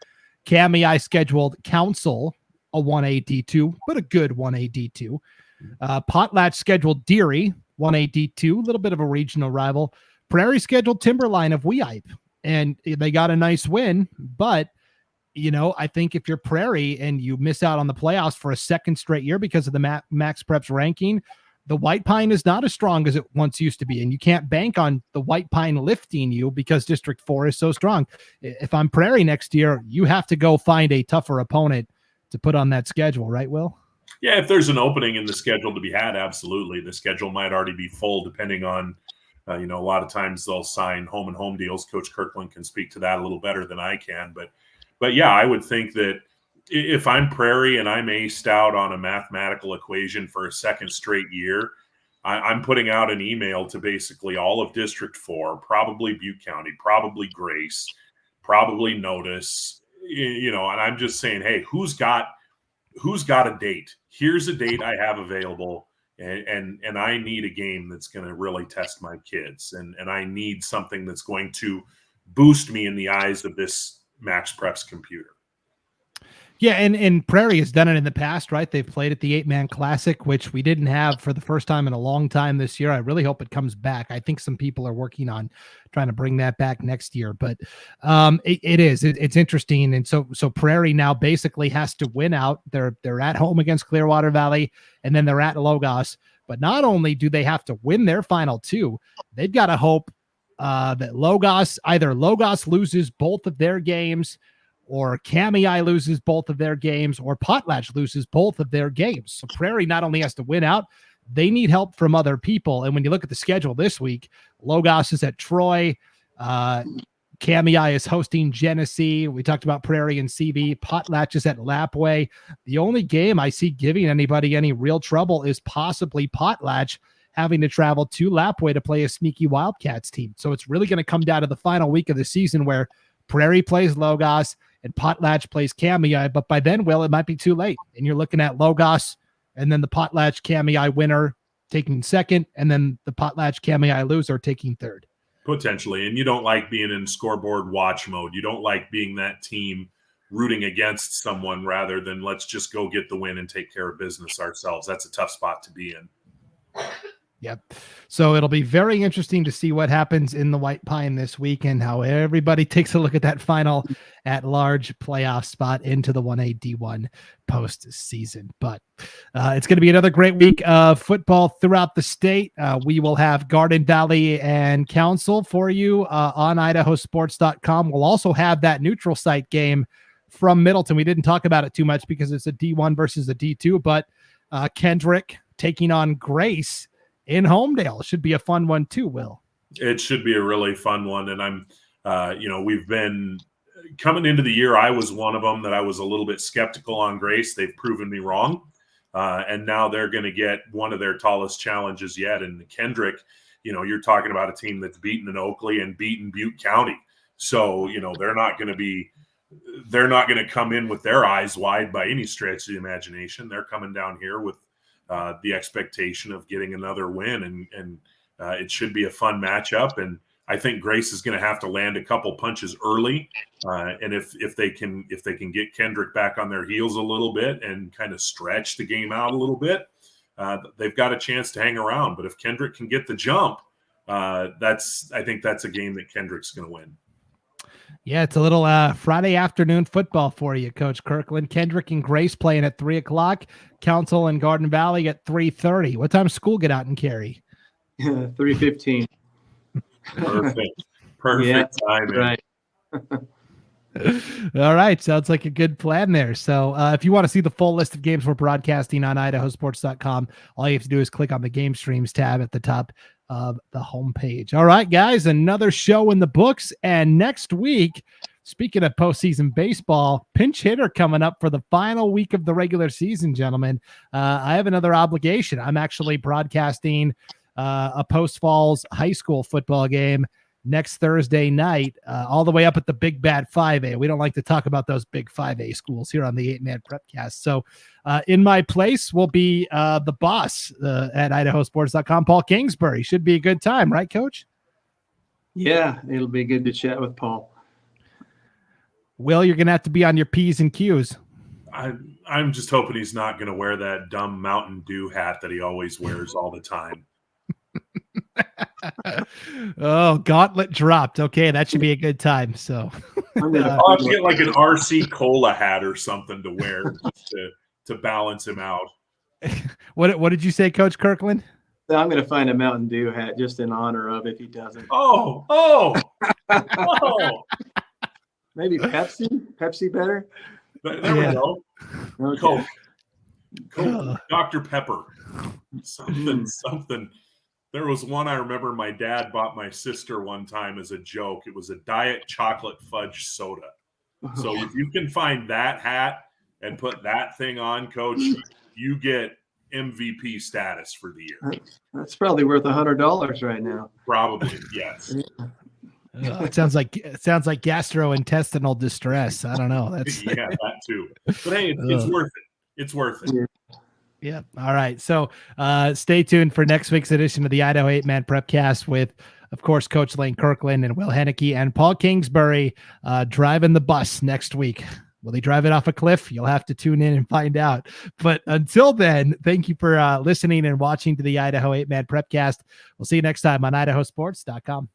Kamei scheduled Council, a 1A D2, but a good 1A D2. Potlatch scheduled Deary, 1A D2, a little bit of a regional rival. Prairie scheduled Timberline of Weippe, and they got a nice win. But, I think if you're Prairie and you miss out on the playoffs for a second straight year because of the Max Preps ranking, the White Pine is not as strong as it once used to be. And you can't bank on the White Pine lifting you because District 4 is so strong. If I'm Prairie next year, you have to go find a tougher opponent to put on that schedule, right, Will? Yeah, if there's an opening in the schedule to be had, absolutely. The schedule might already be full depending on, a lot of times they'll sign home and home deals. Coach Kirkland can speak to that a little better than I can. But yeah, I would think that if I'm Prairie and I'm aced out on a mathematical equation for a second straight year, I'm putting out an email to basically all of District 4, probably Butte County, probably Grace, probably Notice, and I'm just saying, hey, who's got a date? Here's a date I have available, and I need a game that's going to really test my kids, and I need something that's going to boost me in the eyes of this Max Preps computer. Yeah, and Prairie has done it in the past, right? They've played at the 8-Man Classic, which we didn't have for the first time in a long time this year. I really hope it comes back. I think some people are working on trying to bring that back next year, but it's interesting. And so Prairie now basically has to win out. They're at home against Clearwater Valley, and then they're at Logos. But not only do they have to win their final 2, they've got to hope that either Logos loses both of their games, or Kamei loses both of their games, or Potlatch loses both of their games. So Prairie not only has to win out, they need help from other people. And when you look at the schedule this week, Logos is at Troy. Kamei is hosting Genesee. We talked about Prairie and CB. Potlatch is at Lapway. The only game I see giving anybody any real trouble is possibly Potlatch having to travel to Lapway to play a sneaky Wildcats team. So it's really going to come down to the final week of the season where Prairie plays Logos and Potlatch plays Kamei, but by then, Will, it might be too late. And you're looking at Logos and then the Potlatch Kamei winner taking second, and then the Potlatch Kamei loser taking third. Potentially. And you don't like being in scoreboard watch mode. You don't like being that team rooting against someone rather than let's just go get the win and take care of business ourselves. That's a tough spot to be in. Yep. So it'll be very interesting to see what happens in the White Pine this week and how everybody takes a look at that final at-large playoff spot into the 1A D1 postseason. But it's going to be another great week of football throughout the state. We will have Garden Valley and Council for you on IdahoSports.com. We'll also have that neutral site game from Middleton. We didn't talk about it too much because it's a D1 versus a D2, but Kendrick taking on Grace in Homedale. Should be a fun one too, Will. It should be a really fun one. And I'm, we've been coming into the year. I was one of them that I was a little bit skeptical on Grace. They've proven me wrong. And now they're going to get one of their tallest challenges yet. And Kendrick, you're talking about a team that's beaten in Oakley and beaten Butte County. So, they're not going to come in with their eyes wide by any stretch of the imagination. They're coming down here with the expectation of getting another win, and it should be a fun matchup. And I think Grace is going to have to land a couple punches early, and if they can get Kendrick back on their heels a little bit and kind of stretch the game out a little bit, they've got a chance to hang around. But if Kendrick can get the jump, I think that's a game that Kendrick's going to win. Yeah, it's a little Friday afternoon football for you, Coach Kirkland. Kendrick and Grace playing at 3:00. Council and Garden Valley at 3:30. What time does school get out in Cary? 3:15. Perfect Yeah, timing. right. All right. Sounds like a good plan there. So if you want to see the full list of games we're broadcasting on IdahoSports.com, all you have to do is click on the game streams tab at the top of the homepage. All right, guys, another show in the books. And next week, speaking of postseason baseball, pinch hitter coming up for the final week of the regular season, gentlemen. I have another obligation. I'm actually broadcasting a Post Falls high school football game next Thursday night, all the way up at the Big Bad 5A. We don't like to talk about those big 5A schools here on the 8-Man Prepcast. So in my place will be the boss at IdahoSports.com, Paul Kingsbury. Should be a good time, right, Coach? Yeah, it'll be good to chat with Paul. Will, you're going to have to be on your P's and Q's. I'm just hoping he's not going to wear that dumb Mountain Dew hat that he always wears all the time. Oh, gauntlet dropped. Okay, that should be a good time. So I'll have to get like an RC Cola hat or something to wear just to balance him out. What did you say, Coach Kirkland? I'm going to find a Mountain Dew hat just in honor of if he doesn't. Oh. Maybe Pepsi? Pepsi better? There we go. Okay. Coke, Dr. Pepper, something. There was one I remember my dad bought my sister one time as a joke. It was a diet chocolate fudge soda. So if you can find that hat and put that thing on, Coach, you get MVP status for the year. That's probably worth $100 right now. Probably, yes. It sounds like gastrointestinal distress. I don't know. That's yeah, that too. But hey, it's worth it. It's worth it. Yeah. All right. So stay tuned for next week's edition of the Idaho 8-Man Prepcast with, of course, Coach Lane Kirkland and Will Henneke and Paul Kingsbury driving the bus next week. Will they drive it off a cliff? You'll have to tune in and find out. But until then, thank you for listening and watching to the Idaho 8-Man Prepcast. We'll see you next time on IdahoSports.com.